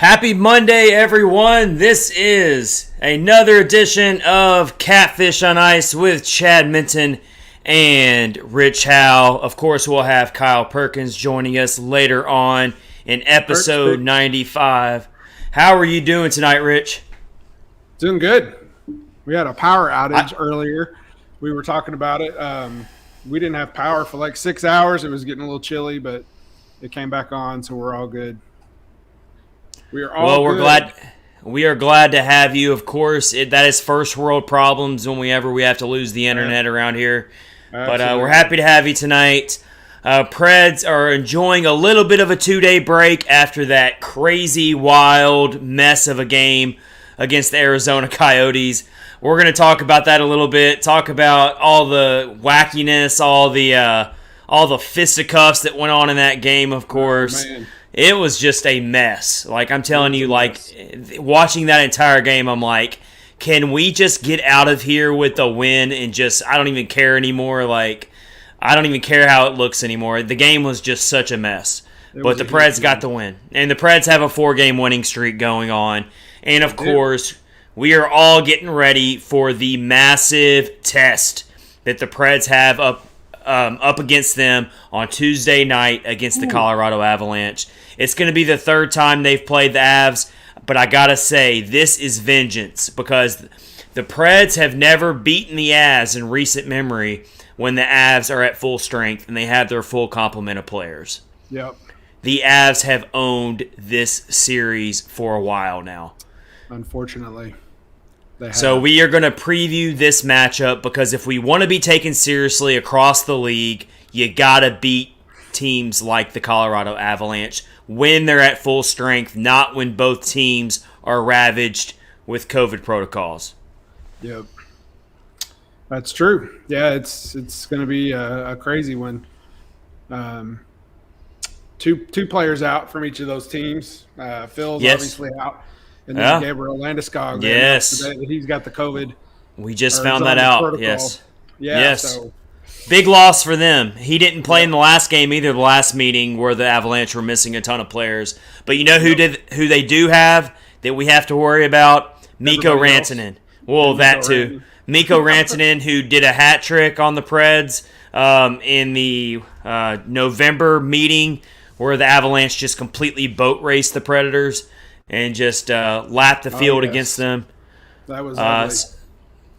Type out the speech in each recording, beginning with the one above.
Happy Monday, everyone. This is another edition of Catfish on Ice with Chad Minton and Rich Howe. Of course, we'll have Kyle Perkins joining us later on in episode 95. How are you doing tonight, Rich? Doing good. We had a power outage earlier. We were talking about it. We didn't have power for like 6 hours. It was getting a little chilly, but it came back on, so we're all good. We are all good. We are glad to have you. Of course, that is first world problems whenever we have to lose the internet around here. Absolutely. But we're happy to have you tonight. Preds are enjoying a little bit of a 2-day break after that crazy, wild mess of a game against the Arizona Coyotes. We're going to talk about that a little bit. Talk about all the wackiness, all the fisticuffs that went on in that game. Of course. Oh, it was just a mess. Like, I'm telling you, like, watching that entire game, I'm like, can we just get out of here with a win and just, I don't even care anymore. Like, I don't even care how it looks anymore. The game was just such a mess. But the Preds got the win. And the Preds have a 4-game winning streak going on. And, of course, we are all getting ready for the massive test that the Preds have up against them on Tuesday night against the Colorado Avalanche. It's going to be the third time they've played the Avs, but I got to say, this is vengeance because the Preds have never beaten the Avs in recent memory when the Avs are at full strength and they have their full complement of players. Yep. The Avs have owned this series for a while now. Unfortunately. So we are going to preview this matchup because if we want to be taken seriously across the league, you got to beat teams like the Colorado Avalanche when they're at full strength, not when both teams are ravaged with COVID protocols. Yep. That's true. Yeah, it's going to be a crazy one. Two players out from each of those teams. Phil's obviously out. And then Gabriel Landeskog. Yes. He's got the COVID. We just found that out. Protocol. Yes. Yeah, yes. So. Big loss for them. He didn't play in the last game either, the last meeting where the Avalanche were missing a ton of players. But you know who they do have that we have to worry about? Mikko Ransomen. Well, that too. Mikko Ransomen, who did a hat trick on the Preds in the November meeting where the Avalanche just completely boat raced the Predators and just lapped the field against them. That was ugly.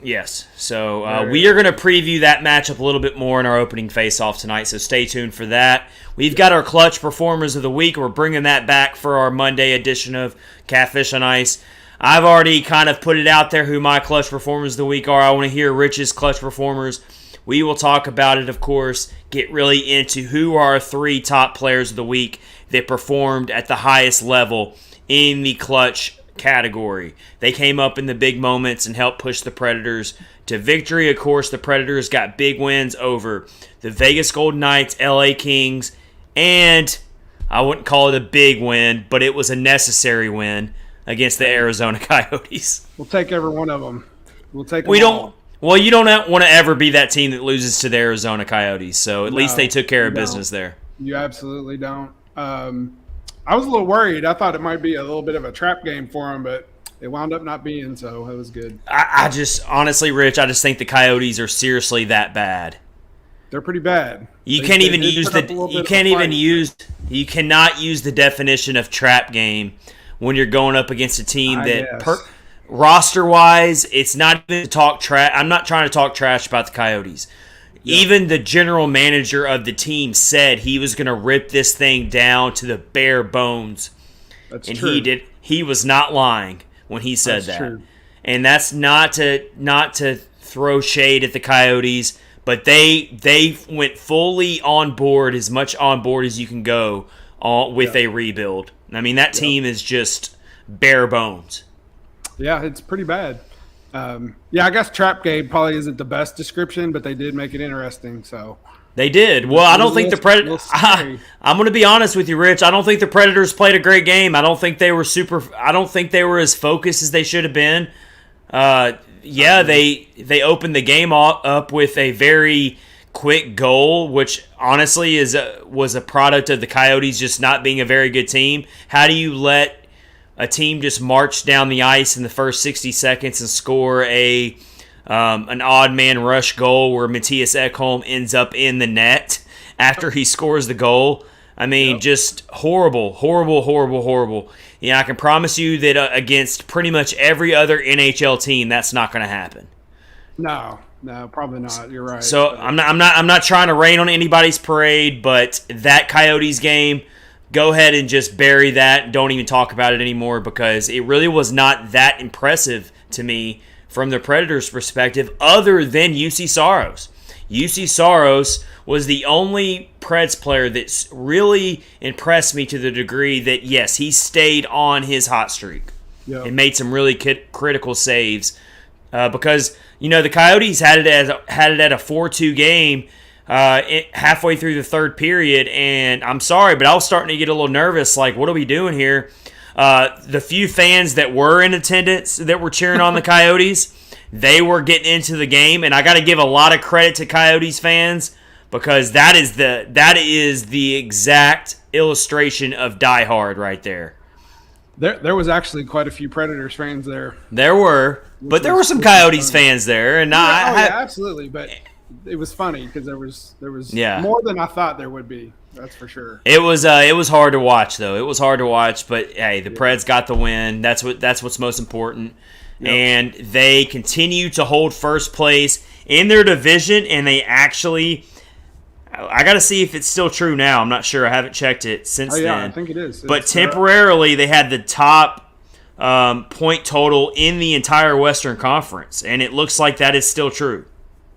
Yes. So we are going to preview that matchup a little bit more in our opening face-off tonight, so stay tuned for that. We've got our Clutch Performers of the Week. We're bringing that back for our Monday edition of Catfish on Ice. I've already kind of put it out there who my Clutch Performers of the Week are. I want to hear Rich's Clutch Performers. We will talk about it, of course, get really into who are our 3 top players of the week that performed at the highest level in the clutch category. They came up in the big moments and helped push the Predators to victory. Of course, the Predators got big wins over the Vegas Golden Knights, LA Kings, and I wouldn't call it a big win, but it was a necessary win against the Arizona Coyotes. We'll take every one of them. We'll take them all. Well, you don't want to ever be that team that loses to the Arizona Coyotes, so at least they took care of business there. You absolutely don't. I was a little worried. I thought it might be a little bit of a trap game for them, but it wound up not being, so it was good. I just, honestly, Rich, I just think the Coyotes are seriously that bad. They're pretty bad. You cannot use the definition of trap game when you're going up against a team roster-wise, it's not even to talk trash. I'm not trying to talk trash about the Coyotes. Yep. Even the general manager of the team said he was going to rip this thing down to the bare bones. That's and true. He was not lying when he said that. True. And that's not to throw shade at the Coyotes, but they went fully on board, as much on board as you can go with a rebuild. I mean, that team is just bare bones. Yeah, it's pretty bad. I guess trap game probably isn't the best description, but they did make it interesting. So they did. Well, I don't think the Predators. I'm going to be honest with you, Rich. I don't think the Predators played a great game. I don't think they were as focused as they should have been. They opened the game up with a very quick goal, which honestly was a product of the Coyotes just not being a very good team. How do you let a team just march down the ice in the first 60 seconds and score an odd man rush goal where Matthias Ekholm ends up in the net after he scores the goal. I mean, just horrible. Yeah, I can promise you that against pretty much every other NHL team, that's not going to happen. No, probably not. You're right. So I'm not trying to rain on anybody's parade, but that Coyotes game, go ahead and just bury that. Don't even talk about it anymore because it really was not that impressive to me from the Predators' perspective, other than UC Saros. UC Saros was the only Preds player that really impressed me to the degree that, yes, he stayed on his hot streak and made some really critical saves because, the Coyotes had it at a 4-2 game halfway through the third period, and I'm sorry, but I was starting to get a little nervous, like, what are we doing here? The few fans that were in attendance that were cheering on the Coyotes, they were getting into the game, and I got to give a lot of credit to Coyotes fans because that is the exact illustration of Die Hard right there. There was actually quite a few Predators fans there. There were, but there were some Coyotes fans there, and absolutely. But it was funny because there was more than I thought there would be. That's for sure. It was hard to watch though. It was hard to watch, but hey, the Preds got the win. That's what's most important. Yep. And they continue to hold first place in their division, and they actually, I got to see if it's still true now. I'm not sure. I haven't checked it since then. I think it is. But temporarily, they had the top point total in the entire Western Conference, and it looks like that is still true.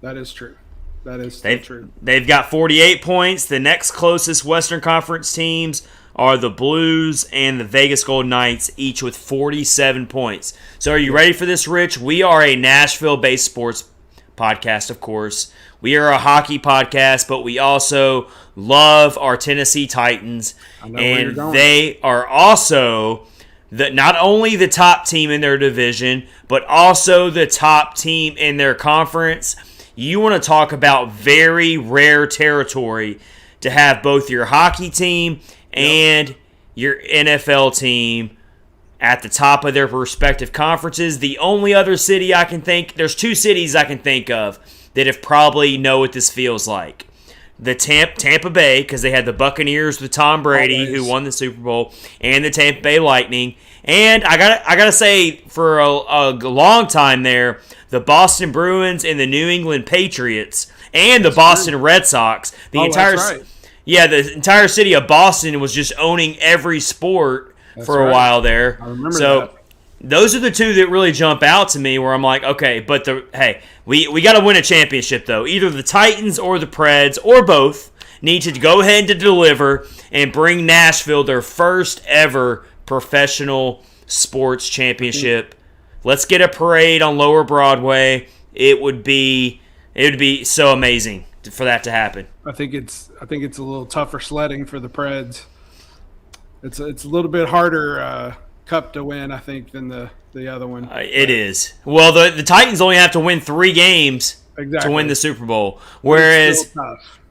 That is true. That is still true. They've got 48 points. The next closest Western Conference teams are the Blues and the Vegas Golden Knights, each with 47 points. So are you ready for this, Rich? We are a Nashville-based sports podcast, of course. We are a hockey podcast, but we also love our Tennessee Titans. And they are also not only the top team in their division, but also the top team in their conference. You want to talk about very rare territory to have both your hockey team and your NFL team at the top of their respective conferences. The only other city there's two cities I can think of that probably know what this feels like. The Tampa Bay, because they had the Buccaneers with Tom Brady, who won the Super Bowl, and the Tampa Bay Lightning. And I gotta say, for a long time there, the Boston Bruins and the New England Patriots and the Boston Red Sox. The entire city of Boston was just owning every sport for a while there. I remember that. Those are the two that really jump out to me where I'm like, okay, but we got to win a championship, though. Either the Titans or the Preds or both need to go ahead and deliver and bring Nashville their first ever professional sports championship. Let's get a parade on Lower Broadway. It would be so amazing for that to happen. I think it's a little tougher sledding for the Preds. It's a little bit harder cup to win, I think, than the other one. It is. Well, the Titans only have to win 3 games to win the Super Bowl, whereas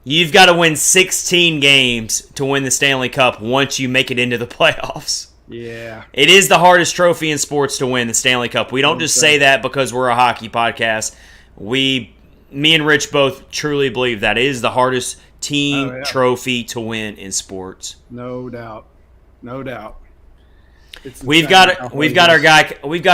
you've got to win 16 games to win the Stanley Cup once you make it into the playoffs. Yeah. It is the hardest trophy in sports to win, the Stanley Cup. We don't just say that because we're a hockey podcast. Me and Rich both truly believe that it is the hardest team trophy to win in sports. No doubt. We've got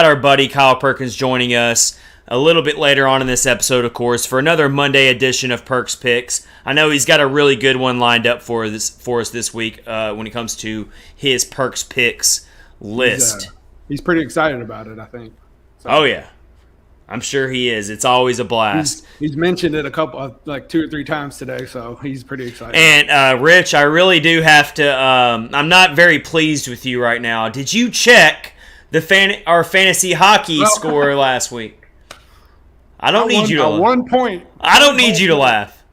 our buddy Kyle Perkins joining us a little bit later on in this episode, of course, for another Monday edition of Perk's Picks. I know he's got a really good one lined up for us this week when it comes to his Perk's Picks list. He's pretty excited about it, I think. So. Oh yeah, I'm sure he is. It's always a blast. He's mentioned it a couple, like 2 or 3 times today, so he's pretty excited. And Rich, I really do have to. I'm not very pleased with you right now. Did you check our fantasy hockey score last week? I don't need you to laugh. 1 point. I don't need you to laugh.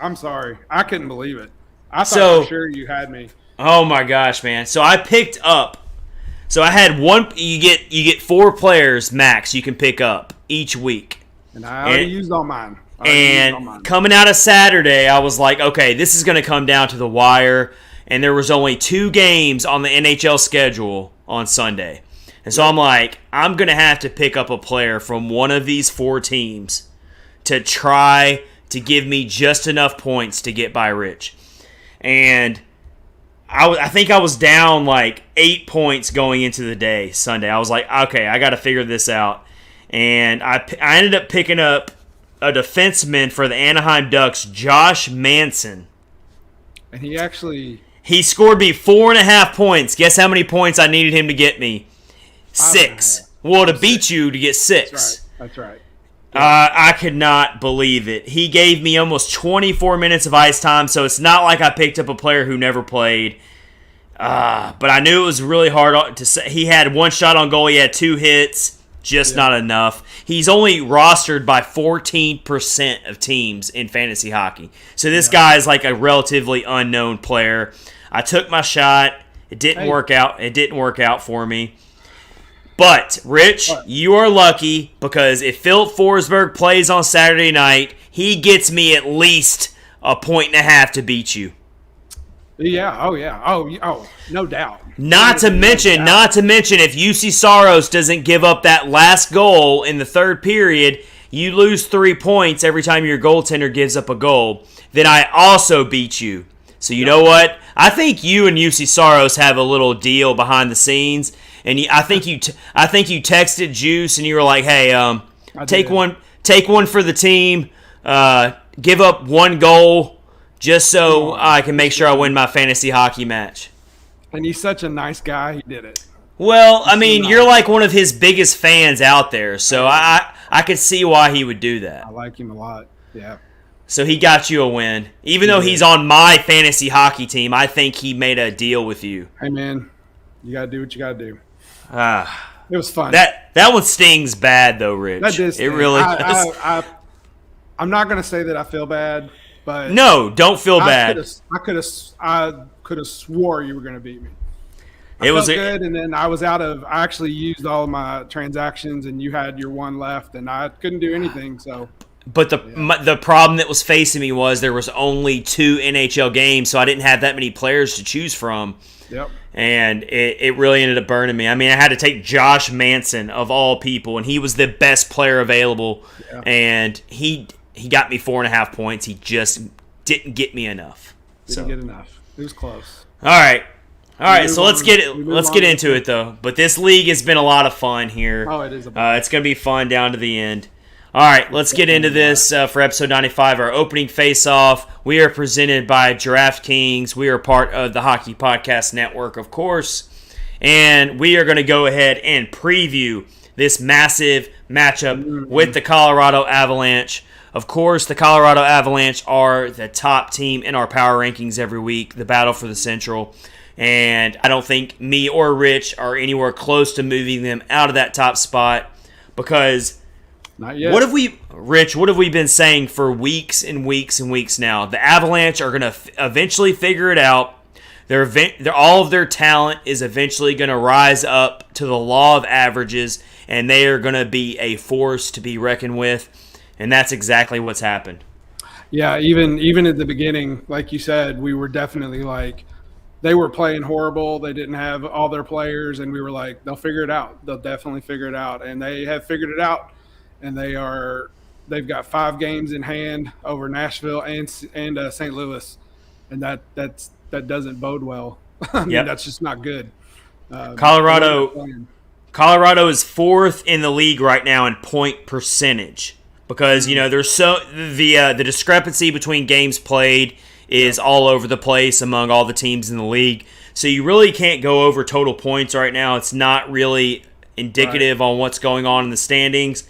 I'm sorry. I couldn't believe it. I thought for sure you had me. Oh my gosh, man! So I picked up. So I had one. You get 4 players max you can pick up each week. And I already used all mine. Coming out of Saturday, I was like, okay, this is going to come down to the wire. And there was only 2 games on the NHL schedule on Sunday. And so I'm like, I'm going to have to pick up a player from one of these 4 teams to try to give me just enough points to get by Rich. And I think I was down like 8 points going into the day, Sunday. I was like, okay, I got to figure this out. And I ended up picking up a defenseman for the Anaheim Ducks, Josh Manson. And he scored me 4.5 points. Guess how many points I needed him to get me? 6. Well, to beat you to get 6. That's right. I could not believe it. He gave me almost 24 minutes of ice time, so it's not like I picked up a player who never played. But I knew it was really hard to say. He had 1 shot on goal. He had 2 hits. Just not enough. He's only rostered by 14% of teams in fantasy hockey. So this guy is like a relatively unknown player. I took my shot. It didn't work out. It didn't work out for me. But, Rich, you are lucky because if Phillip Forsberg plays on Saturday night, he gets me at least 1.5 points to beat you. Yeah. Oh, yeah. Oh, no doubt. Not to mention, if UC Saros doesn't give up that last goal in the third period, you lose 3 points every time your goaltender gives up a goal. Then I also beat you. So you know what? I think you and UC Saros have a little deal behind the scenes, and I think you texted Juice and you were like, "Hey, take one for the team. Give up 1 goal." Just so I can make sure I win my fantasy hockey match. And he's such a nice guy, he did it. Well, I mean, you're like one of his biggest fans out there, so I could see why he would do that. I like him a lot, yeah. So he got you a win. Even though he's on my fantasy hockey team, I think he made a deal with you. Hey, man, you got to do what you got to do. It was fun. That one stings bad, though, Rich. That did sting. It really does. I'm not going to say that I feel bad. But no, don't feel bad. I could have swore you were going to beat me. It was good, and then I actually used all of my transactions, and you had your 1 left, and I couldn't do anything. So, but the problem that was facing me was there was only 2 NHL games, so I didn't have that many players to choose from. Yep. And it really ended up burning me. I mean, I had to take Josh Manson of all people, and he was the best player available, and he got me 4.5 points. He just didn't get me enough. Didn't get enough. It was close. All right. So let's get into it though. But this league has been a lot of fun here. Oh, it is. It's going to be fun down to the end. All right, let's get into this for episode 95, our opening face-off. We are presented by DraftKings. We are part of the Hockey Podcast Network, of course. And we are going to go ahead and preview this massive matchup with the Colorado Avalanche. Of course, the Colorado Avalanche are the top team in our power rankings every week, the battle for the Central. And I don't think me or Rich are anywhere close to moving them out of that top spot because not yet. What have we been saying for weeks and weeks and weeks now? The Avalanche are going to eventually figure it out. All of their talent is eventually going to rise up to the law of averages, and they are going to be a force to be reckoned with. And that's exactly what's happened. Yeah, even at the beginning, like you said, we were definitely like, they were playing horrible. They didn't have all their players, and we were like, they'll figure it out. They'll definitely figure it out. And they have figured it out, and they've got 5 games in hand over Nashville and St. Louis, and that doesn't bode well. I mean, that's just not good. Colorado is 4th in the league right now in point percentage. Because, there's the discrepancy between games played is all over the place among all the teams in the league. So you really can't go over total points right now. It's not really indicative on what's going on in the standings.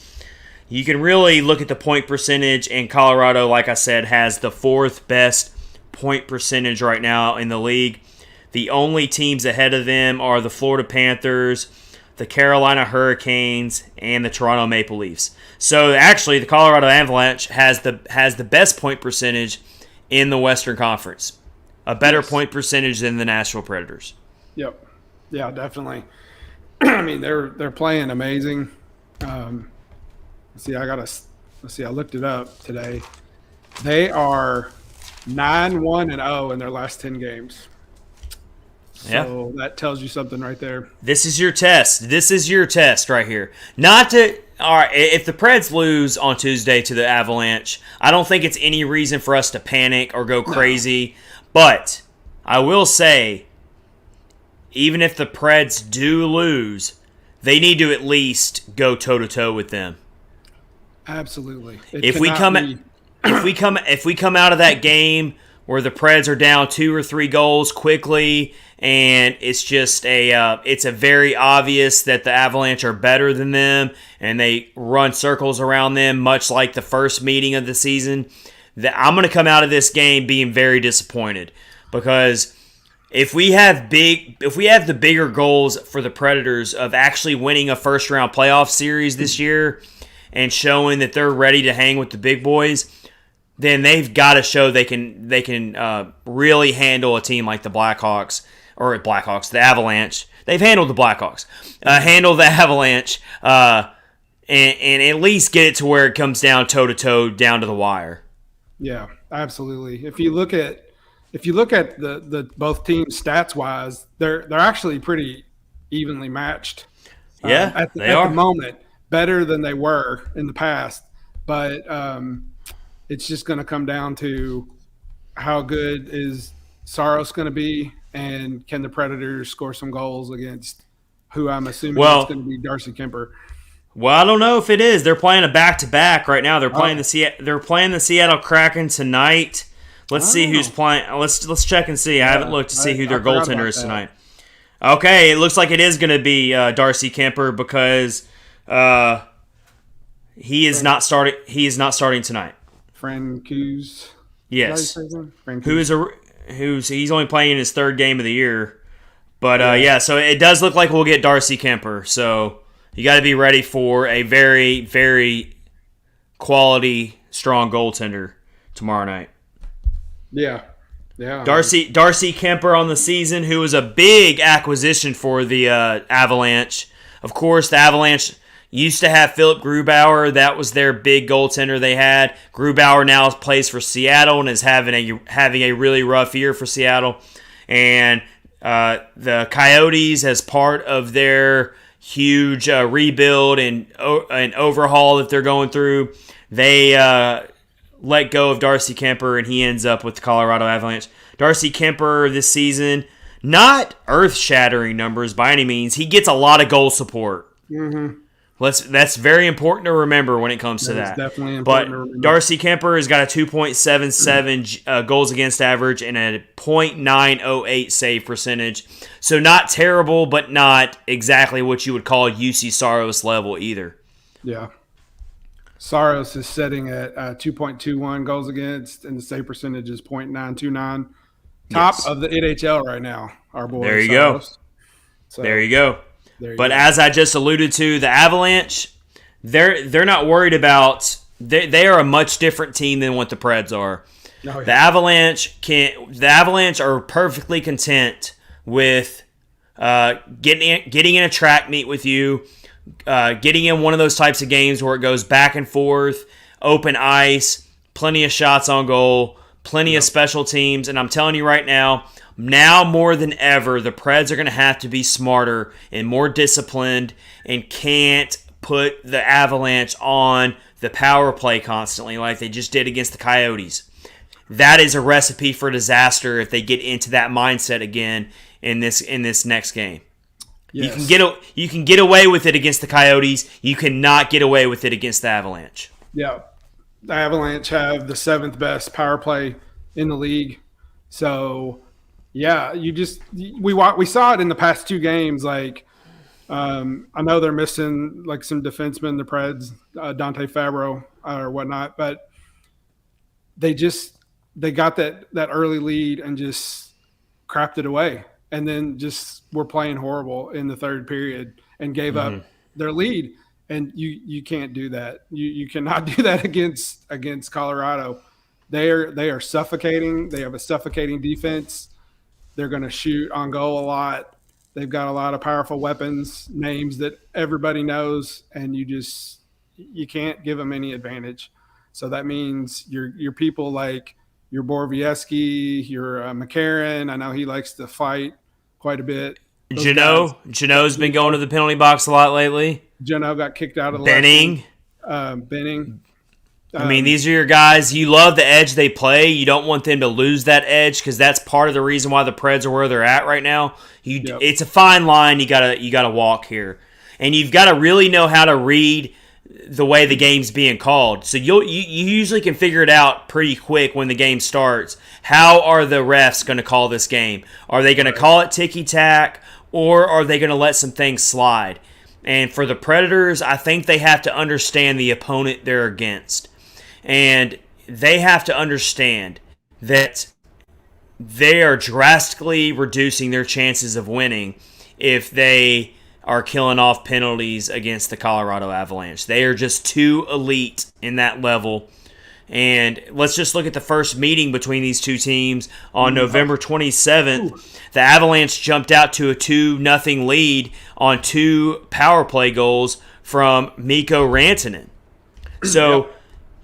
You can really look at the point percentage, and Colorado, like I said, has the 4th best point percentage right now in the league. The only teams ahead of them are the Florida Panthers, the Carolina Hurricanes, and the Toronto Maple Leafs. So actually, the Colorado Avalanche has the best point percentage in the Western Conference, a better point percentage than the Nashville Predators. Yep, yeah, definitely. I mean, they're playing amazing. Let's see, I looked it up today. They are 9-1-0 in their last 10 games. Yeah. So that tells you something right there. This is your test. This is your test right here. Not to all right. If the Preds lose on Tuesday to the Avalanche, I don't think it's any reason for us to panic or go crazy. But I will say, even if the Preds do lose, they need to at least go toe to toe with them. Absolutely. If we come out of that game where the Preds are down 2 or 3 goals quickly, and it's just it's a very obvious that the Avalanche are better than them, and they run circles around them, much like the first meeting of the season, that I'm going to come out of this game being very disappointed, because if we have the bigger goals for the Predators of actually winning a first round playoff series this year and showing that they're ready to hang with the big boys, then they've got to show they can really handle a team like the the Avalanche. They've handled the Blackhawks, handle the Avalanche, and at least get it to where it comes down toe to toe, down to the wire. Yeah, absolutely. If you look at the both teams stats wise, they're actually pretty evenly matched. Yeah, at the moment, better than they were in the past, but it's just going to come down to how good is Saros going to be, and can the Predators score some goals against who I'm assuming is going to be Darcy Kemper. Well, I don't know if it is. They're playing a back-to-back right now. They're playing the Seattle Kraken tonight. Let's see who's playing. Let's check and see. I haven't looked to see who their goaltender is tonight. Okay, it looks like it is going to be Darcy Kemper, because he is not starting. He is not starting tonight. Francouz. Yes. He's only playing in his 3rd game of the year. But so it does look like we'll get Darcy Kemper. So you got to be ready for a very, very quality, strong goaltender tomorrow night. Yeah. Yeah. Darcy Kemper on the season, who was a big acquisition for the Avalanche. Of course, the Avalanche used to have Philip Grubauer. That was their big goaltender they had. Grubauer now plays for Seattle and is having a really rough year for Seattle. And the Coyotes, as part of their huge rebuild and overhaul that they're going through, they let go of Darcy Kemper, and he ends up with the Colorado Avalanche. Darcy Kemper this season, not earth-shattering numbers by any means. He gets a lot of goal support. Mm-hmm. That's very important to remember when it comes to that. Definitely important to remember. Darcy Kemper has got a 2.77 goals against average and a .908 save percentage. So not terrible, but not exactly what you would call UC Saros level either. Yeah. Saros is sitting at 2.21 goals against, and the save percentage is .929. Top of the NHL right now, our boy. There you Saros. go. So, there you go. But as I just alluded to, the Avalanche, they're not worried about. They are a much different team than what the Preds are. Oh, yeah. The Avalanche are perfectly content with getting in a track meet with you, getting in one of those types of games where it goes back and forth, open ice, plenty of shots on goal, plenty of special teams, and I'm telling you right now more than ever, the Preds are going to have to be smarter and more disciplined, and can't put the Avalanche on the power play constantly like they just did against the Coyotes. That is a recipe for disaster if they get into that mindset again in this next game. Yes. You can get away with it against the Coyotes. You cannot get away with it against the Avalanche. Yeah, the Avalanche have the 7th best power play in the league, so. Yeah, we saw it in the past 2 games. Like, I know they're missing like some defensemen, the Preds, Dante Fabro or whatnot, but they got that early lead and just crapped it away, and then just were playing horrible in the 3rd period and gave up their lead. And you can't do that. You cannot do that against Colorado. They are suffocating. They have a suffocating defense. They're going to shoot on goal a lot. They've got a lot of powerful weapons, names that everybody knows, and you can't give them any advantage. So that means your people like your Borowiecki, your McCarron. I know he likes to fight. quite a bit. Geno's been going to the penalty box a lot lately. Geno got kicked out of the Benning. Benning. I mean, these are your guys. You love the edge they play. You don't want them to lose that edge because that's part of the reason why the Preds are where they're at right now. It's a fine line you gotta walk here, and you've got to really know how to read the way the game's being called. So you usually can figure it out pretty quick when the game starts. How are the refs going to call this game? Are they going to call it ticky-tack, or are they going to let some things slide? And for the Predators, I think they have to understand the opponent they're against. And they have to understand that they are drastically reducing their chances of winning if they are killing off penalties against the Colorado Avalanche. They are just too elite in that level. And let's just look at the first meeting between these two teams on November 27th. The Avalanche jumped out to a 2-0 lead on 2 power play goals from Mikko Ransomen. So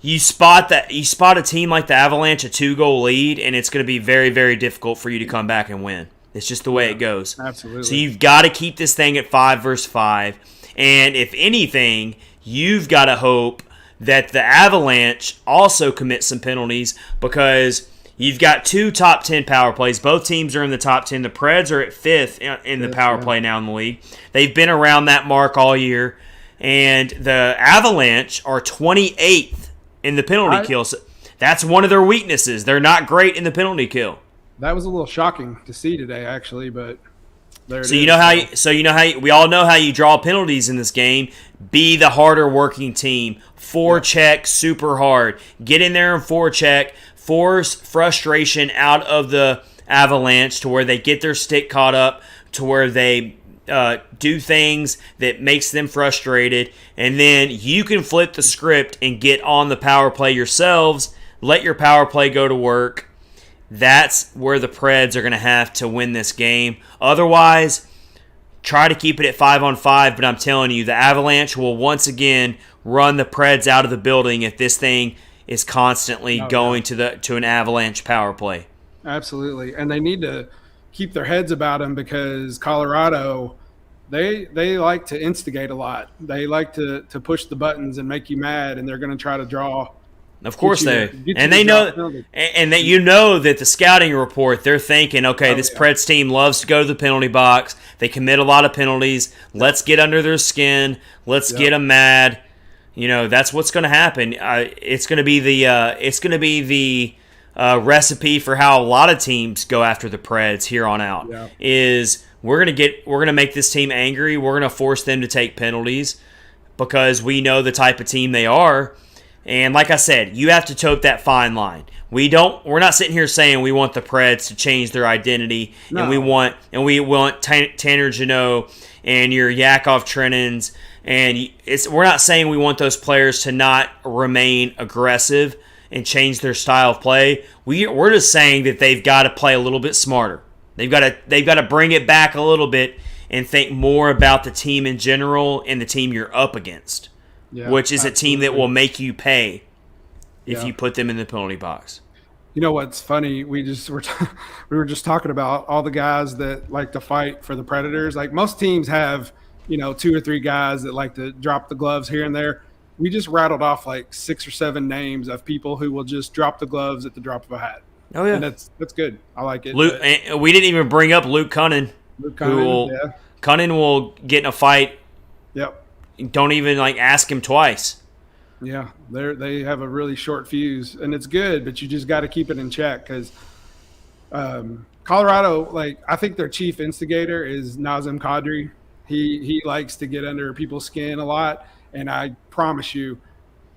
you spot a team like the Avalanche, a 2-goal lead, and it's going to be very, very difficult for you to come back and win. It's just the way it goes. Absolutely. So you've got to keep this thing at 5 versus 5. And if anything, you've got to hope that the Avalanche also commit some penalties because you've got 2 top 10 power plays. Both teams are in the top 10. The Preds are at 5th in the power play now in the league. They've been around that mark all year. And the Avalanche are 28th in the penalty kill. So that's one of their weaknesses. They're not great in the penalty kill. That was a little shocking to see today, actually, but there it is. We all know how you draw penalties in this game. Be the harder working team. Forecheck super hard. Get in there and forecheck. Force frustration out of the Avalanche to where they get their stick caught up, to where they do things that makes them frustrated, and then you can flip the script and get on the power play yourselves. Let your power play go to work. That's where the Preds are going to have to win this game. Otherwise, try to keep it at 5-on-5, but I'm telling you, the Avalanche will once again run the Preds out of the building if this thing is constantly going to an Avalanche power play. Absolutely. And they need to keep their heads about them because Colorado, they like to instigate a lot. They like to push the buttons and make you mad, and they're going to try to draw. Of course they know, and that you know that the scouting report, they're thinking, okay, this Preds team loves to go to the penalty box. They commit a lot of penalties. Let's get under their skin. Let's get them mad. You know, that's what's going to happen. It's going to be the recipe for how a lot of teams go after the Preds here on out. Yeah. Is we're going to make this team angry. We're going to force them to take penalties because we know the type of team they are. And like I said, you have to tote that fine line. We're not sitting here saying we want the Preds to change their identity, and we want Tanner Jeannot and your Yakov Trenins, and we're not saying we want those players to not remain aggressive and change their style of play. We're just saying that they've got to play a little bit smarter. They've got to bring it back a little bit and think more about the team in general and the team you're up against. Yeah, which is absolutely. A team that will make you pay if you put them in the penalty box. You know what's funny? We were just talking about all the guys that like to fight for the Predators. Like most teams have, 2 or 3 guys that like to drop the gloves here and there. We just rattled off like 6 or 7 names of people who will just drop the gloves at the drop of a hat. Oh yeah, and that's good. I like it. And we didn't even bring up Luke Cunnin. Cunnin will get in a fight. Yep. Don't even ask him twice. Yeah, they have a really short fuse, and it's good, but you just got to keep it in check because Colorado, I think their chief instigator is Nazem Kadri. He likes to get under people's skin a lot, and I promise you,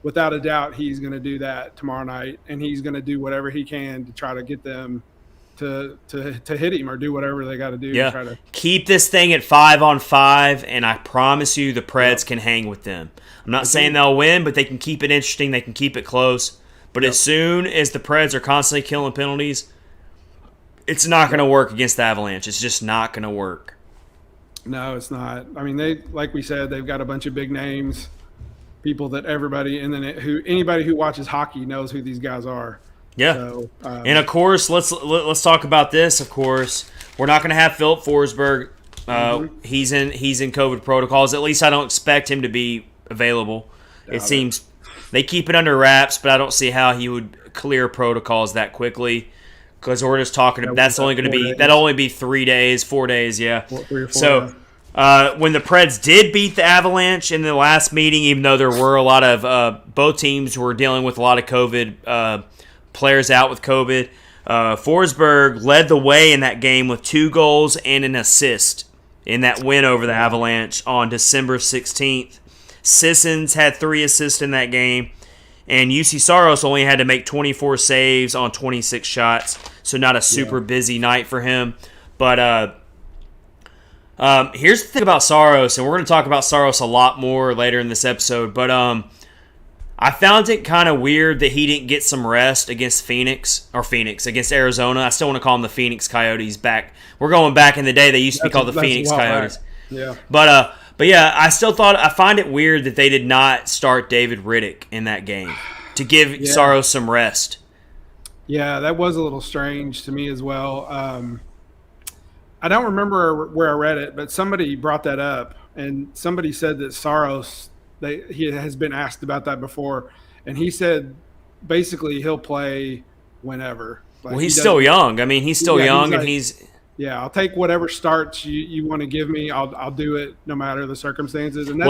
without a doubt, he's going to do that tomorrow night, and he's going to do whatever he can to try to get them to hit him or do whatever they got to do. Yeah. To try to keep this thing at 5-on-5, and I promise you the Preds can hang with them. I'm not saying they'll win, but they can keep it interesting. They can keep it close. But as soon as the Preds are constantly killing penalties, it's not going to work against the Avalanche. It's just not going to work. No, it's not. I mean, like we said, they've got a bunch of big names, people that anybody who watches hockey knows who these guys are. Yeah, so, and of course, let's talk about this. Of course, We're not going to have Phillip Forsberg. He's in COVID protocols. At least I don't expect him to be available. It seems they keep it under wraps, but I don't see how he would clear protocols that quickly. Because we're just talking. That's only going to be that'll only be 3 days, 4 days. Yeah. 3 or 4. So when the Preds did beat the Avalanche in the last meeting, even though there were a lot of both teams were dealing with a lot of COVID players out with COVID, Forsberg led the way in that game with 2 goals and an assist in that win over the Avalanche on December 16th. Sissons had 3 assists in that game. And UC Saros only had to make 24 saves on 26 shots, so not a super busy night for him. But here's the thing about Saros, and we're going to talk about Saros a lot more later in this episode. But I found it kind of weird that he didn't get some rest against against Arizona. I still want to call them the Phoenix Coyotes back. We're going back in the day. They used to be called the Phoenix Coyotes. Yeah. But yeah, I find it weird that they did not start David Riddick in that game to give Saros some rest. Yeah, that was a little strange to me as well. I don't remember where I read it, but somebody brought that up, and somebody said that Saros, he has been asked about that before, and he said basically he'll play whenever. Like, well, he's still young. I mean, he's still young, and he's. Yeah, I'll take whatever starts you want to give me. I'll do it no matter the circumstances. And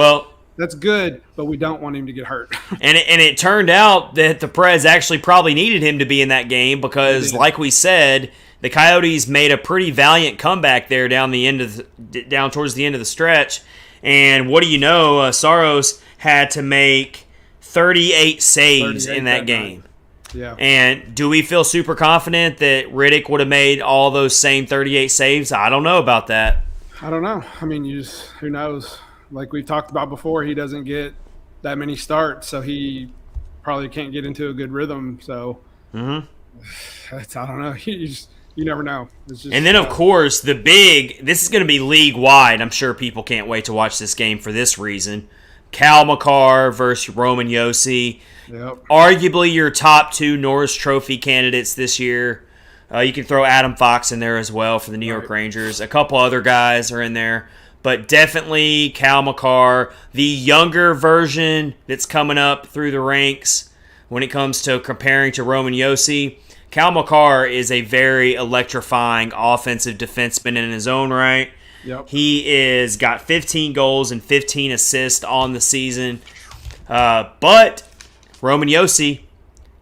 that's good, but we don't want him to get hurt. and it turned out that the Preds actually probably needed him to be in that game because, like we said, the Coyotes made a pretty valiant comeback there down towards the end of the stretch. And what do you know? Saros had to make 38 saves in that game. Yeah. And do we feel super confident that Riddick would have made all those same 38 saves? I don't know about that. I don't know. I mean, who knows? Like we've talked about before, he doesn't get that many starts, so he probably can't get into a good rhythm. So I don't know. You never know. And then, of course, this is going to be league-wide. I'm sure people can't wait to watch this game for this reason. Cal McCarr versus Roman Josi. Yep. Arguably your top 2 Norris Trophy candidates this year. You can throw Adam Fox in there as well for the New York Rangers. A couple other guys are in there. But definitely Cal McCarr, the younger version that's coming up through the ranks when it comes to comparing to Roman Josi. Cal McCarr is a very electrifying offensive defenseman in his own right. Yep. He is got 15 goals and 15 assists on the season. But Roman Josi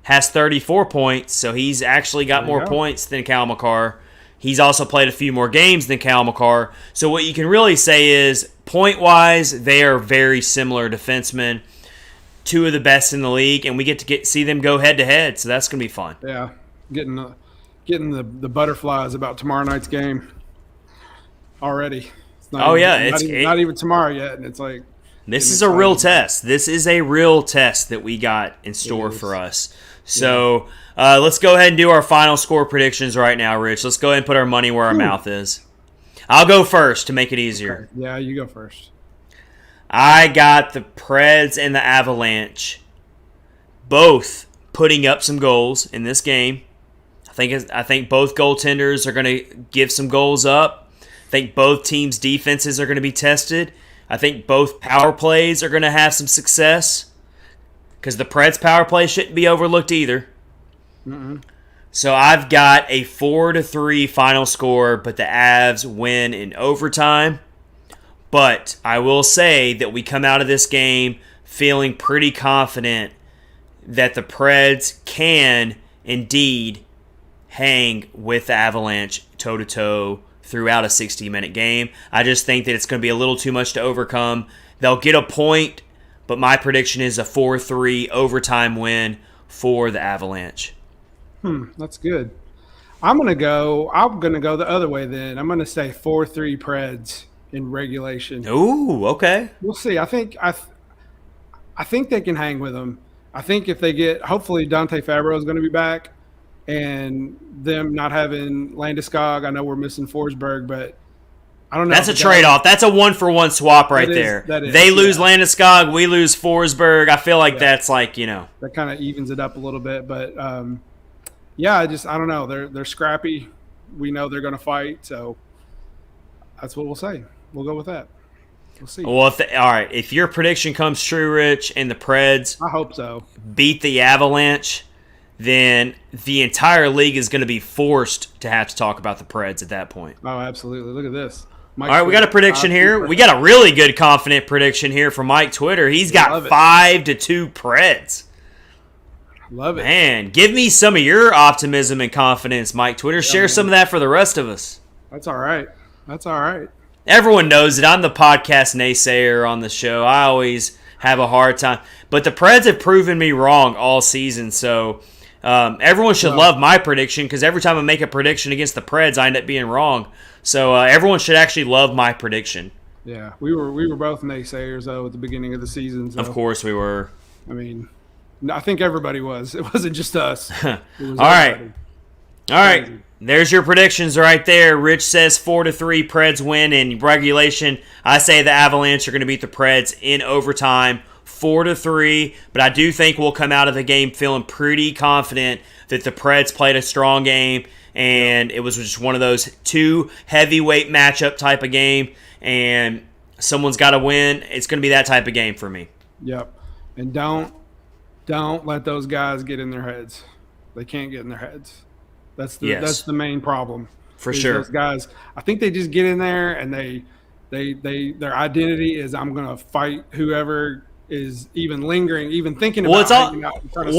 has 34 points, so he's actually got more points than Cal McCarr. He's also played a few more games than Cal McCarr. So what you can really say is, point-wise, they are very similar defensemen. 2 of the best in the league, and we get to see them go head-to-head, so that's going to be fun. Yeah, getting the butterflies about tomorrow night's game already. It's not not even tomorrow yet, and it's like this is a real test. This is a real test that we got in store for us. So let's go ahead and do our final score predictions right now, Rich. Let's go ahead and put our money where our mouth is. I'll go first to make it easier. Okay. Yeah, you go first. I got the Preds and the Avalanche both putting up some goals in this game. I think both goaltenders are going to give some goals up. I think both teams' defenses are going to be tested. I think both power plays are going to have some success because the Preds' power play shouldn't be overlooked either. Mm-mm. So I've got a 4-3 final score, but the Avs win in overtime. But I will say that we come out of this game feeling pretty confident that the Preds can indeed hang with the Avalanche toe-to-toe throughout a 60-minute game. I just think that it's going to be a little too much to overcome. They'll get a point, but my prediction is a 4-3 overtime win for the Avalanche. That's good. I'm gonna go the other way then. I'm gonna say 4-3 Preds in regulation. Ooh, okay. We'll see. I think they can hang with them. I think if they get, hopefully Dante Fabro is going to be back, and them not having Landeskog. I know we're missing Forsberg, but I don't know. That's a trade-off. That's a one-for-one swap right there. They lose Landeskog, we lose Forsberg. I feel like that's like, that kind of evens it up a little bit. But I don't know. They're scrappy. we know they're going to fight. So that's what we'll say. We'll go with that. We'll see. Well, all right. If your prediction comes true, Rich, and the Preds I hope so. beat the Avalanche, then the entire league is going to be forced to have to talk about the Preds at that point. Oh, absolutely. Look at this. All right, we got a prediction here. We got a really good, confident prediction here from Mike Twitter. He's got 5-2 Preds. Love it. Man, give me some of your optimism and confidence, Mike Twitter. Share some of that for the rest of us. That's all right. That's all right. Everyone knows that I'm the podcast naysayer on the show. I always have a hard time. But the Preds have proven me wrong all season, so everyone should love my prediction because every time I make a prediction against the Preds, I end up being wrong. So everyone should actually love my prediction. Yeah, we were both naysayers, though, at the beginning of the season. So. Of course we were. I mean, I think everybody was. It wasn't just us. It was All everybody. right. There's your predictions right there. Rich says 4-3 Preds win in regulation. I say the Avalanche are going to beat the Preds in overtime, 4-3. But I do think we'll come out of the game feeling pretty confident that the Preds played a strong game, and it was just one of those two heavyweight matchup type of game, and someone's got to win. It's going to be that type of game for me. Yep. And don't let those guys get in their heads. They can't get in their heads. That's the main problem. For sure. Those guys, I think they just get in there and their identity is I'm going to fight whoever is even lingering, even thinking about hanging out in front of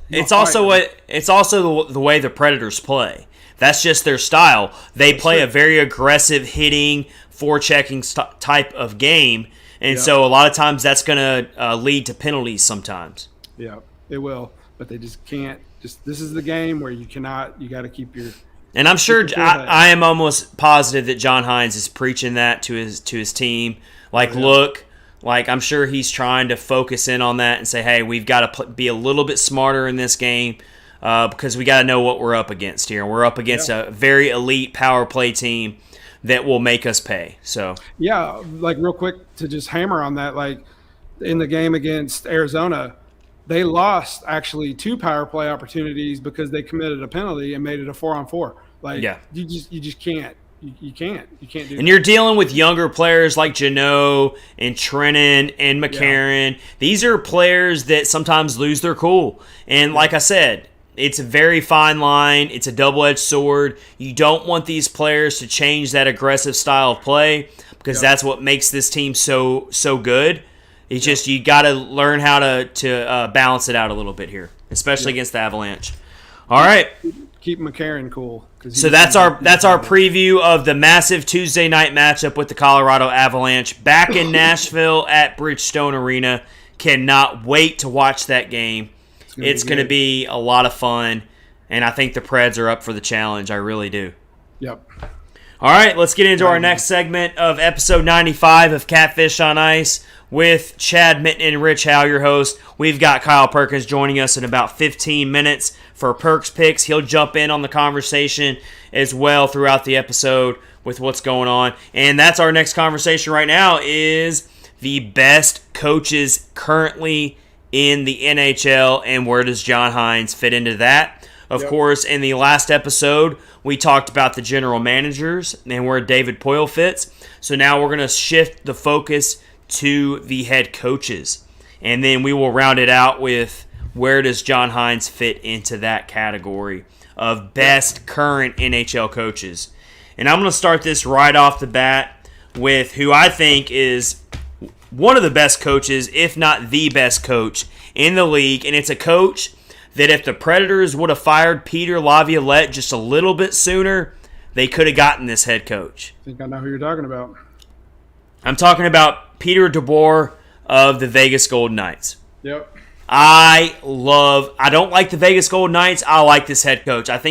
it's also the way the Predators play. That's just their style. They play a very aggressive hitting, forechecking type of game, and so a lot of times that's going to lead to penalties sometimes. Yeah, it will, but they just can't. This is the game where you got to keep your. And I'm sure I am almost positive that John Hynes is preaching that to his team. Look, I'm sure he's trying to focus in on that and say, hey, we've got to be a little bit smarter in this game because we got to know what we're up against here. We're up against a very elite power play team that will make us pay. So real quick to just hammer on that, in the game against Arizona. They lost actually 2 power play opportunities because they committed a penalty and made it a 4-on-4. You just can't. You can't do that. And you're dealing with younger players like Jeannot and Trennan and McCarron. These are players that sometimes lose their cool. And like I said, it's a very fine line. It's a double-edged sword. You don't want these players to change that aggressive style of play because that's what makes this team so good. It's just you got to learn how to balance it out a little bit here, especially against the Avalanche. All right. Keep McCarron cool. So that's our preview of the massive Tuesday night matchup with the Colorado Avalanche back in Nashville at Bridgestone Arena. Cannot wait to watch that game. It's going to be a lot of fun, and I think the Preds are up for the challenge. I really do. Yep. All right, let's get into our next segment of episode 95 of Catfish on Ice with Chad Mitten and Rich Howe, your host. We've got Kyle Perkins joining us in about 15 minutes for Perk's Picks. He'll jump in on the conversation as well throughout the episode with what's going on. And that's our next conversation right now is the best coaches currently in the NHL and where does John Hynes fit into that? Of course, in the last episode, we talked about the general managers and where David Poile fits. So now we're going to shift the focus to the head coaches. And then we will round it out with where does John Hynes fit into that category of best current NHL coaches. And I'm going to start this right off the bat with who I think is one of the best coaches, if not the best coach in the league. And it's a coach that if the Predators would have fired Peter Laviolette just a little bit sooner, they could have gotten this head coach. I think I know who you're talking about. I'm talking about Peter DeBoer of the Vegas Golden Knights. Yep. I don't like the Vegas Golden Knights. I like this head coach. I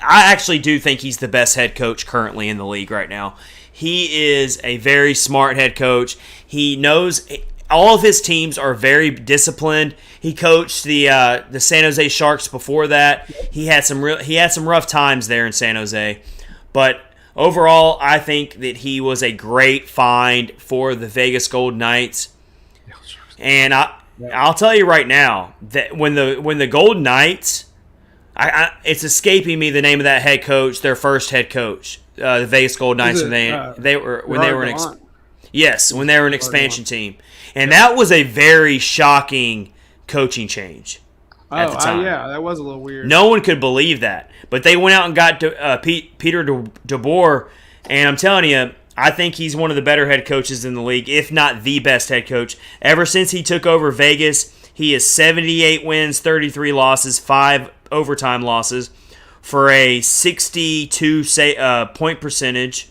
actually do think he's the best head coach currently in the league right now. He is a very smart head coach. He knows all of his teams are very disciplined. He coached the San Jose Sharks before that. He had some rough times there in San Jose, but overall, I think that he was a great find for the Vegas Golden Knights. And I'll tell you right now that when the Golden Knights, it's escaping me the name of that head coach, their first head coach, the Vegas Golden Knights when they were an expansion team, and that was a very shocking coaching change at the time. Yeah, that was a little weird. No one could believe that, but they went out and got Peter DeBoer, and I'm telling you, I think he's one of the better head coaches in the league, if not the best head coach. Ever since he took over Vegas, he has 78 wins, 33 losses, 5 overtime losses for a 62 point percentage.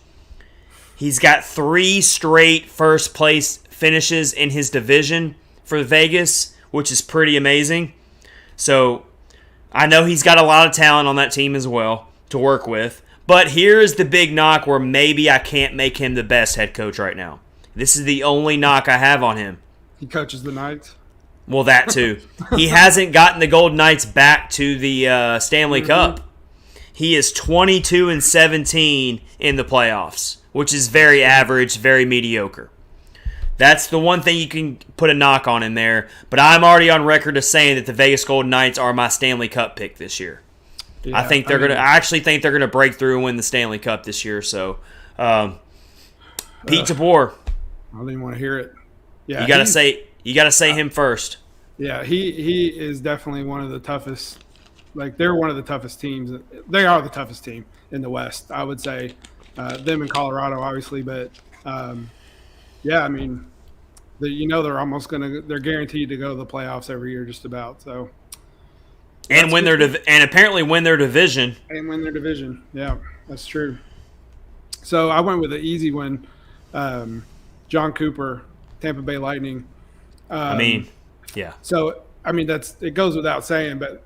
He's got 3 straight first place finishes in his division for Vegas, which is pretty amazing. So I know he's got a lot of talent on that team as well to work with. But here's the big knock where maybe I can't make him the best head coach right now. This is the only knock I have on him. He coaches the Knights. Well, that too. He hasn't gotten the Golden Knights back to the Stanley Cup. He is 22-17 in the playoffs, which is very average, very mediocre. That's the one thing you can put a knock on in there. But I'm already on record as saying that the Vegas Golden Knights are my Stanley Cup pick this year. Yeah, I actually think they're gonna break through and win the Stanley Cup this year. So, Pete DeBoer. I don't even want to hear it. Yeah, you gotta say him first. Yeah, he is definitely one of the toughest. Like, they're one of the toughest teams. They are the toughest team in the West, I would say. Them in Colorado, obviously, but yeah, I mean, they're guaranteed to go to the playoffs every year, just about. So, and apparently win their division. And win their division. Yeah, that's true. So I went with an easy one. John Cooper, Tampa Bay Lightning. Yeah. So it goes without saying, but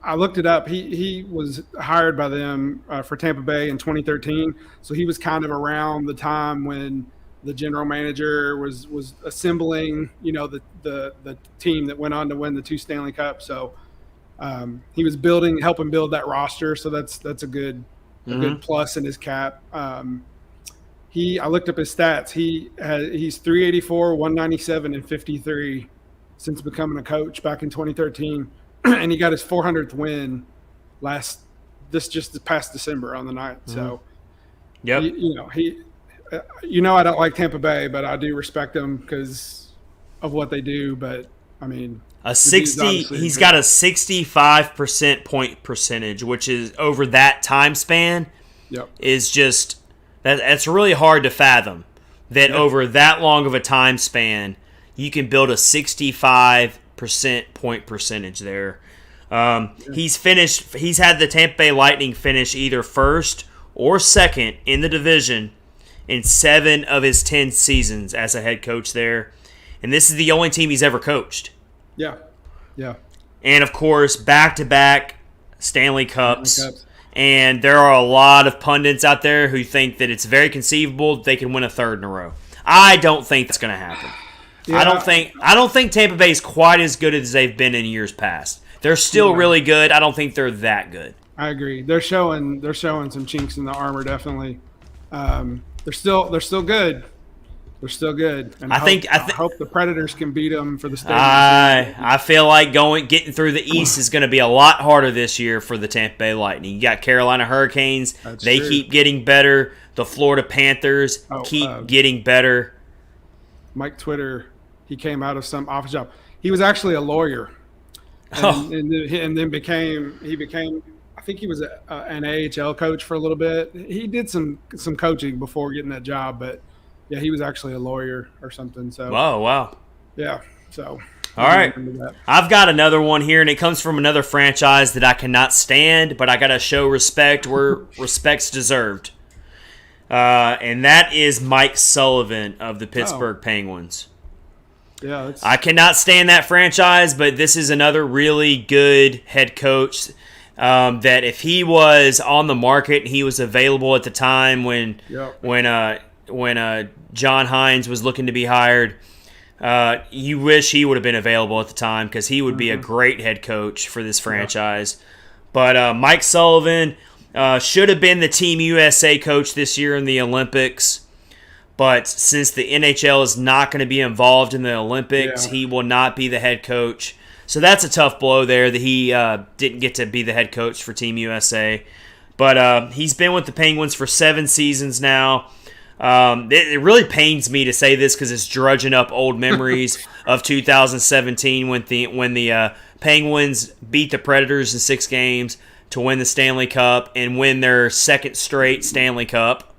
I looked it up. He was hired by them for Tampa Bay in 2013. So he was kind of around the time when the general manager was assembling, the team that went on to win the 2 Stanley Cups. So he was helping build that roster. So that's a good plus in his cap. I looked up his stats. He's 384, 197, and 53 since becoming a coach back in 2013, and he got his 400th win this past December on the night. So, yep. I don't like Tampa Bay, but I do respect them because of what they do. But I mean, he's got a 65% point percentage, which is over that time span. Yep. Is just that's really hard to fathom that over that long of a time span you can build a 65% point percentage there. He's had the Tampa Bay Lightning finish either first or second in the division in 7 of his 10 seasons as a head coach there. And this is the only team he's ever coached. Yeah. Yeah. And, of course, back-to-back Stanley Cups. And there are a lot of pundits out there who think that it's very conceivable that they can win a third in a row. I don't think that's going to happen. Yeah. I don't think Tampa Bay is quite as good as they've been in years past. They're still really good. I don't think they're that good. I agree. They're showing some chinks in the armor, definitely. They're still good. They're still good. And I hope the Predators can beat them for the Stanley. I feel like getting through the East is going to be a lot harder this year for the Tampa Bay Lightning. You got Carolina Hurricanes. They keep getting better. The Florida Panthers keep getting better. Mike Twitter, he came out of some office job. He was actually a lawyer, and then became. I think he was an AHL coach for a little bit. He did some coaching before getting that job, but yeah, he was actually a lawyer or something. So wow. Yeah. So all right, I've got another one here, and it comes from another franchise that I cannot stand, but I got to show respect where respect's deserved. And that is Mike Sullivan of the Pittsburgh Penguins. Yeah, I cannot stand that franchise, but this is another really good head coach that if he was on the market and he was available at the time when John Hynes was looking to be hired, you wish he would have been available at the time because he would be a great head coach for this franchise. But Mike Sullivan should have been the Team USA coach this year in the Olympics. But since the NHL is not going to be involved in the Olympics, he will not be the head coach. So that's a tough blow there that he didn't get to be the head coach for Team USA. But he's been with the Penguins for 7 seasons now. It really pains me to say this because it's drudging up old memories of 2017 when the Penguins beat the Predators in 6 games to win the Stanley Cup and win their second straight Stanley Cup.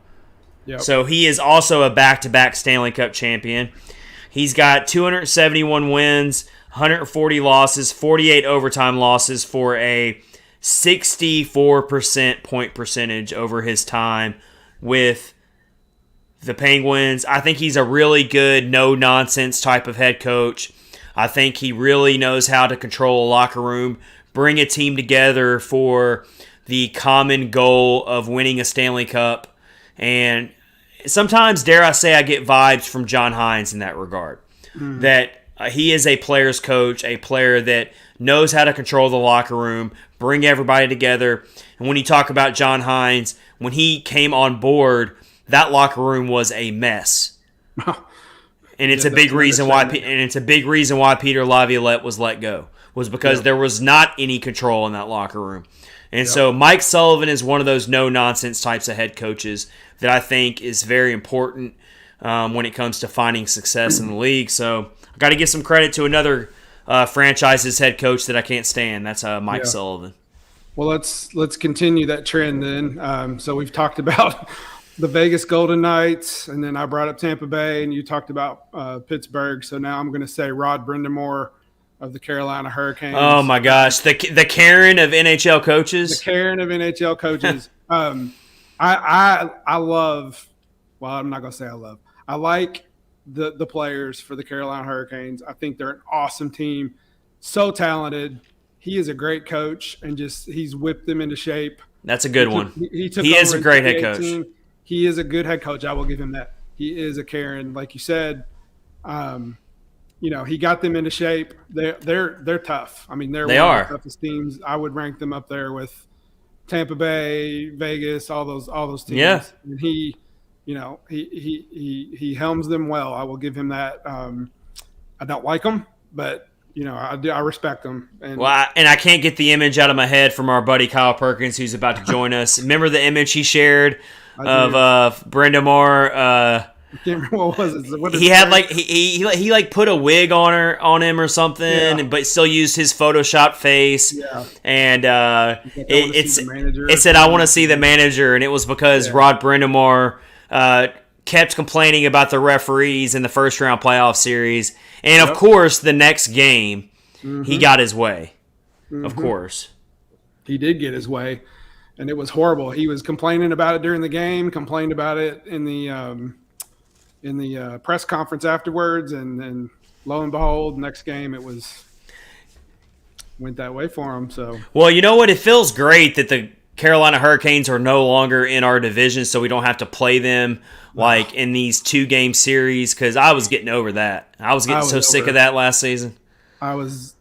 Yep. So he is also a back-to-back Stanley Cup champion. He's got 271 wins, 140 losses, 48 overtime losses for a 64% point percentage over his time with the Penguins. I think he's a really good, no-nonsense type of head coach. I think he really knows how to control a locker room, bring a team together for the common goal of winning a Stanley Cup. And sometimes, dare I say, I get vibes from John Hynes in that regard. That he is a player's coach, a player that knows how to control the locker room, bring everybody together. And when you talk about John Hynes, when he came on board, that locker room was a mess. And it's a big reason why. And it's a big reason why Peter Laviolette was let go, was because there was not any control in that locker room. And so Mike Sullivan is one of those no-nonsense types of head coaches that I think is very important when it comes to finding success in the league. So I got to give some credit to another franchise's head coach that I can't stand. That's Mike Sullivan. Well, let's continue that trend then. So we've talked about the Vegas Golden Knights, and then I brought up Tampa Bay, and you talked about Pittsburgh. So now I'm going to say Rod Brindamore of the Carolina Hurricanes. Oh my gosh, the Karen of NHL coaches. The Karen of NHL coaches. I love. Well, I'm not going to say I love. I like the players for the Carolina Hurricanes. I think they're an awesome team, so talented. He is a great coach, and he's whipped them into shape. That's a good one. He is a great head coach. He is a good head coach. I will give him that. He is a Karen, like you said. He got them into shape. They're tough. I mean, they're one of the toughest teams. I would rank them up there with Tampa Bay, Vegas, all those teams. Yeah. And he helms them well. I will give him that. I don't like him, but I respect him. And I can't get the image out of my head from our buddy Kyle Perkins, who's about to join us. Remember the image he shared of Brenda Moore? I can't remember what was it. He had he put a wig on him or something, but still used his Photoshop face. Yeah. And it said, "I want to see the manager," and it was because Rod Brindamore kept complaining about the referees in the first round playoff series, and of course, the next game he got his way. Of course, he did get his way, and it was horrible. He was complaining about it during the game, complained about it in the press conference afterwards, and lo and behold, next game it went that way for him. So, well, you know what? It feels great that the Carolina Hurricanes are no longer in our division, so we don't have to play them in these 2-game series, because I was getting over that. I was getting so sick of that last season. I was,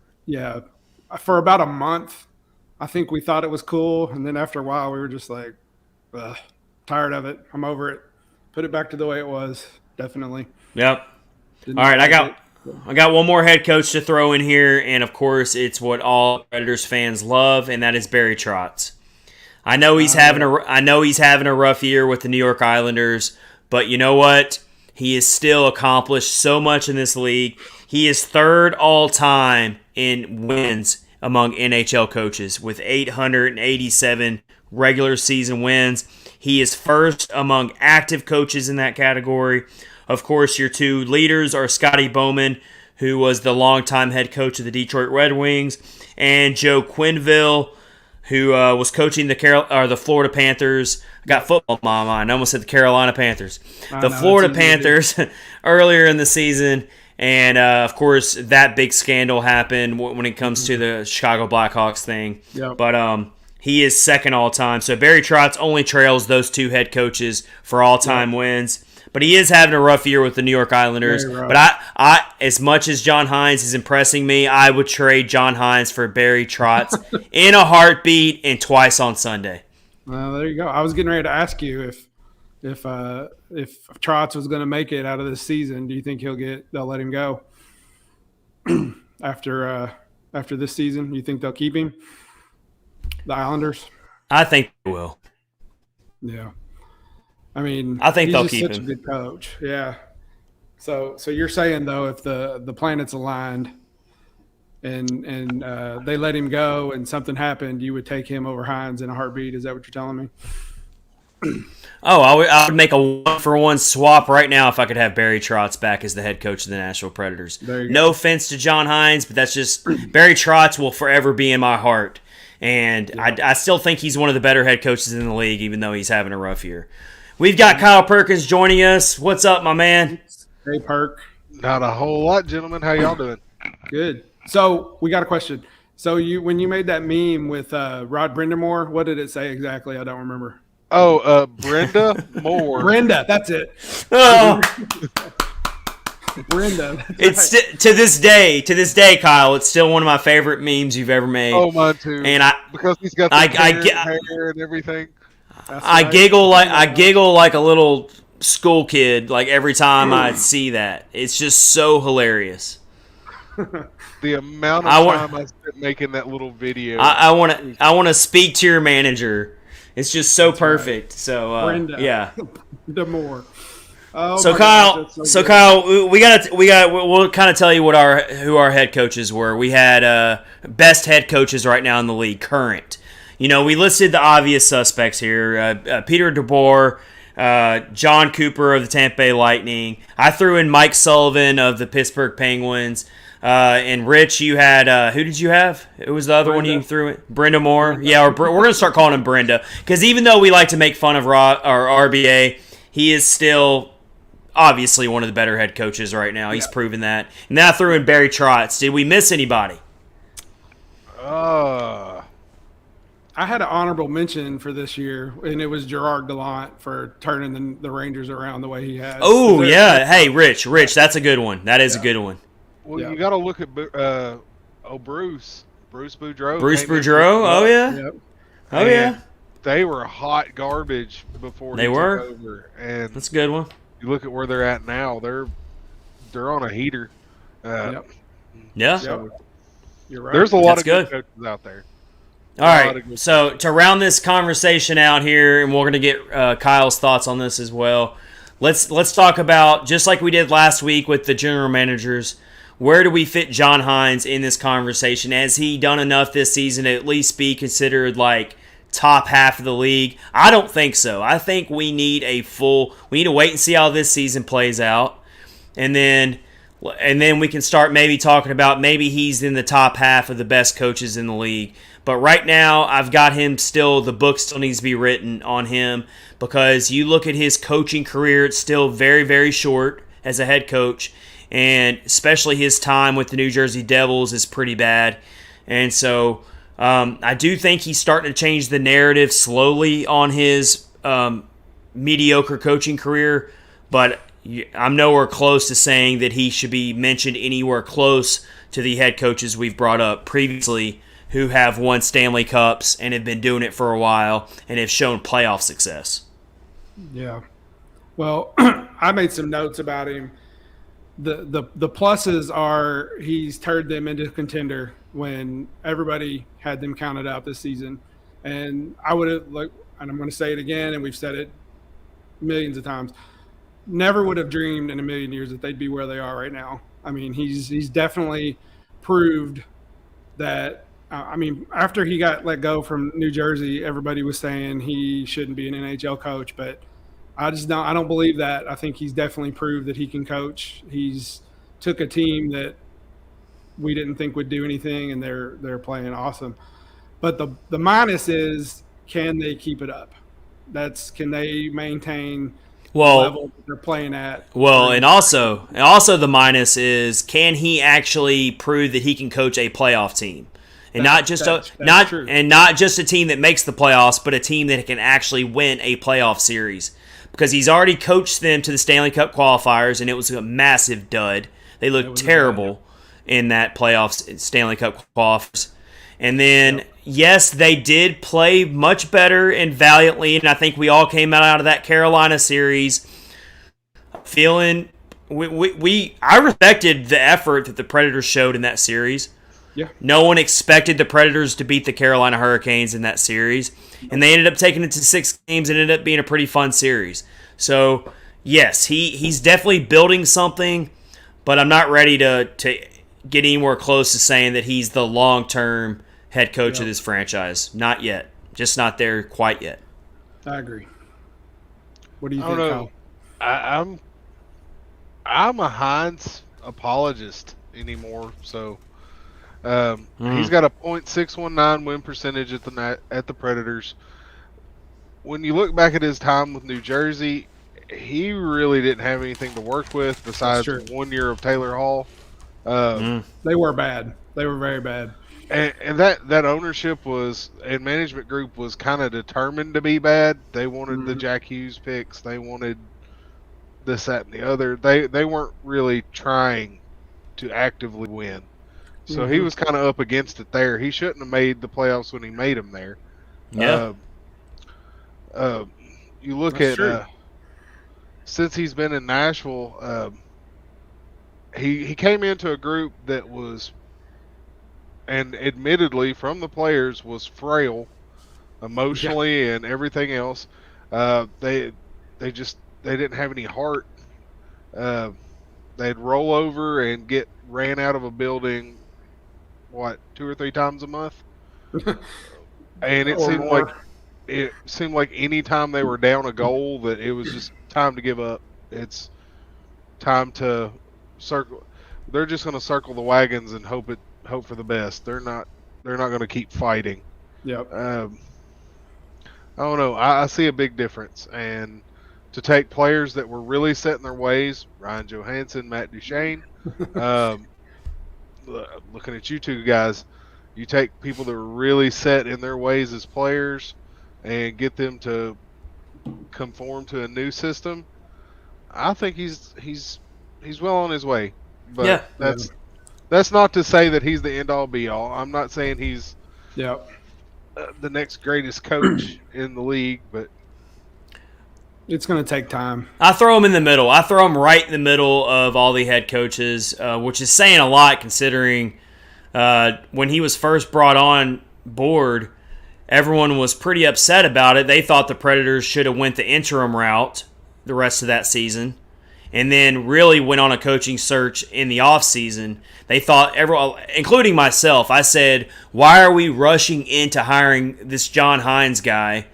for about a month, I think we thought it was cool, and then after a while we were just like, tired of it. I'm over it. Put it back to the way it was. Definitely. Yep. All right, I got one more head coach to throw in here, and of course, it's what all Predators fans love, and that is Barry Trotz. I know he's having a rough year with the New York Islanders, but you know what? He has still accomplished so much in this league. He is third all time in wins among NHL coaches with 887 regular season wins. He is first among active coaches in that category. Of course, your 2 leaders are Scotty Bowman, who was the longtime head coach of the Detroit Red Wings, and Joe Quenneville, who was coaching the Florida Panthers. I got football in my mind. I almost said the Carolina Panthers. The Florida Panthers earlier in the season. And, of course, that big scandal happened when it comes to the Chicago Blackhawks thing. Yep. But he is second all-time. So Barry Trotz only trails those 2 head coaches for all-time wins. But he is having a rough year with the New York Islanders. But I, as much as John Hynes is impressing me, I would trade John Hynes for Barry Trotz in a heartbeat and twice on Sunday. Well, there you go. I was getting ready to ask you if Trotz was going to make it out of this season. Do you think they'll let him go after after this season? You think they'll keep him? The Islanders? I think they will. Yeah. I mean, I think he's they'll just keep such him. a good coach. Yeah. So you're saying, though, if the planets aligned and they let him go and something happened, you would take him over Hynes in a heartbeat? Is that what you're telling me? Oh, I would make a 1-for-1 swap right now if I could have Barry Trotz back as the head coach of the Nashville Predators. No offense to John Hynes, but that's just Barry Trotz will forever be in my heart. And yeah. I still think he's one of the better head coaches in the league, even though he's having a rough year. We've got Kyle Perkins joining us. What's up, my man? Hey, Perk. Not a whole lot, gentlemen. How y'all doing? Good. So we got a question. So when you made that meme with Rod Brindamore, what did it say exactly? I don't remember. Oh, Brenda Moore. Brenda, that's it. Oh. Brenda. It's to this day, Kyle. It's still one of my favorite memes you've ever made. Oh, mine too. And because he's got the hair and everything. I giggle like a little school kid like every time I see that. It's just so hilarious. The amount of time I spent making that little video. I want to speak to your manager. It's just so that's perfect. Right. So Brenda. Yeah. The more. Oh, so Kyle, we'll kind of tell you who our head coaches were. We had best head coaches right now in the league, current. You know, we listed the obvious suspects here: Peter DeBoer, John Cooper of the Tampa Bay Lightning. I threw in Mike Sullivan of the Pittsburgh Penguins. And Rich, you had who did you have? It was the other one you threw in? Brenda Moore. Yeah, we're going to start calling him Brenda because even though we like to make fun of RBA, he is still obviously one of the better head coaches right now. He's proven that. And then I threw in Barry Trotz. Did we miss anybody? I had an honorable mention for this year, and it was Gerard Gallant for turning the Rangers around the way he has. Oh, yeah. Hey, Rich, that's a good one. That is a good one. Well, you got to look at Bruce Boudreau. Bruce Boudreau? Oh, yeah. Yep. Oh, yeah. They were hot garbage before he took over. And that's a good one. You look at where they're at now. They're on a heater. Yeah. So, you're right. There's a lot of good coaches out there. All right. So to round this conversation out here, and we're going to get Kyle's thoughts on this as well. Let's talk about, just like we did last week with the general managers, where do we fit John Hynes in this conversation? Has he done enough this season to at least be considered like top half of the league? I don't think so. I think we need to wait and see how this season plays out. And then we can start maybe talking about maybe he's in the top half of the best coaches in the league. But right now, I've got him still, the book still needs to be written on him because you look at his coaching career, it's still very, very short as a head coach. And especially his time with the New Jersey Devils is pretty bad. And so I do think he's starting to change the narrative slowly on his mediocre coaching career, but I'm nowhere close to saying that he should be mentioned anywhere close to the head coaches we've brought up previously who have won Stanley Cups and have been doing it for a while and have shown playoff success. Yeah. Well, I made some notes about him. The pluses are he's turned them into a contender when everybody had them counted out this season. And I would have, and I'm going to say it again, and we've said it millions of times, never would have dreamed in a million years that they'd be where they are right now. I mean, he's definitely proved that. After he got let go from New Jersey, everybody was saying he shouldn't be an NHL coach, but I don't believe that. I think he's definitely proved that he can coach. He's took a team that we didn't think would do anything, and they're playing awesome. But the minus is, can they keep it up? Can they maintain the level that they're playing at? Well, and also the minus is, can he actually prove that he can coach a playoff team? And not just a team that makes the playoffs, but a team that can actually win a playoff series. Because he's already coached them to the Stanley Cup qualifiers, and it was a massive dud. They looked terrible in that playoffs Stanley Cup qualifiers. And then, yes, they did play much better and valiantly, and I think we all came out of that Carolina series feeling I respected the effort that the Predators showed in that series. Yeah. No one expected the Predators to beat the Carolina Hurricanes in that series, and they ended up taking it to 6 games and ended up being a pretty fun series. So, yes, he's definitely building something, but I'm not ready to get anywhere close to saying that he's the long-term head coach of this franchise. Not yet. Just not there quite yet. I agree. What do you I think, don't know. Kyle? I'm a Hynes apologist anymore, so he's got a .619 win percentage at the Predators. When you look back at his time with New Jersey, he really didn't have anything to work with besides 1 year of Taylor Hall. They were bad. They were very bad. And that ownership and management group was kind of determined to be bad. They wanted the Jack Hughes picks. They wanted this, that, and the other. They weren't really trying to actively win. So he was kind of up against it there. He shouldn't have made the playoffs when he made them there. Yeah. You look at since he's been in Nashville, he came into a group that was, and admittedly from the players, was frail emotionally and everything else. They didn't have any heart. They'd roll over and get ran out of a building, 2 or 3 times a month, and it seemed like any time they were down a goal that it was just time to give up. It's time to circle. They're just going to circle the wagons and hope for the best. They're not going to keep fighting. Yep. I don't know. I see a big difference, and to take players that were really set in their ways, Ryan Johansson, Matt Duchene, looking at you two guys, you take people that were really set in their ways as players and get them to conform to a new system. I think he's well on his way. But that's not to say that he's the end all be all. I'm not saying he's the next greatest coach in the league, but it's going to take time. I throw him in the middle. I throw him right in the middle of all the head coaches, which is saying a lot considering when he was first brought on board, everyone was pretty upset about it. They thought the Predators should have went the interim route the rest of that season and then really went on a coaching search in the offseason. They thought, everyone, including myself, I said, why are we rushing into hiring this John Hynes guy,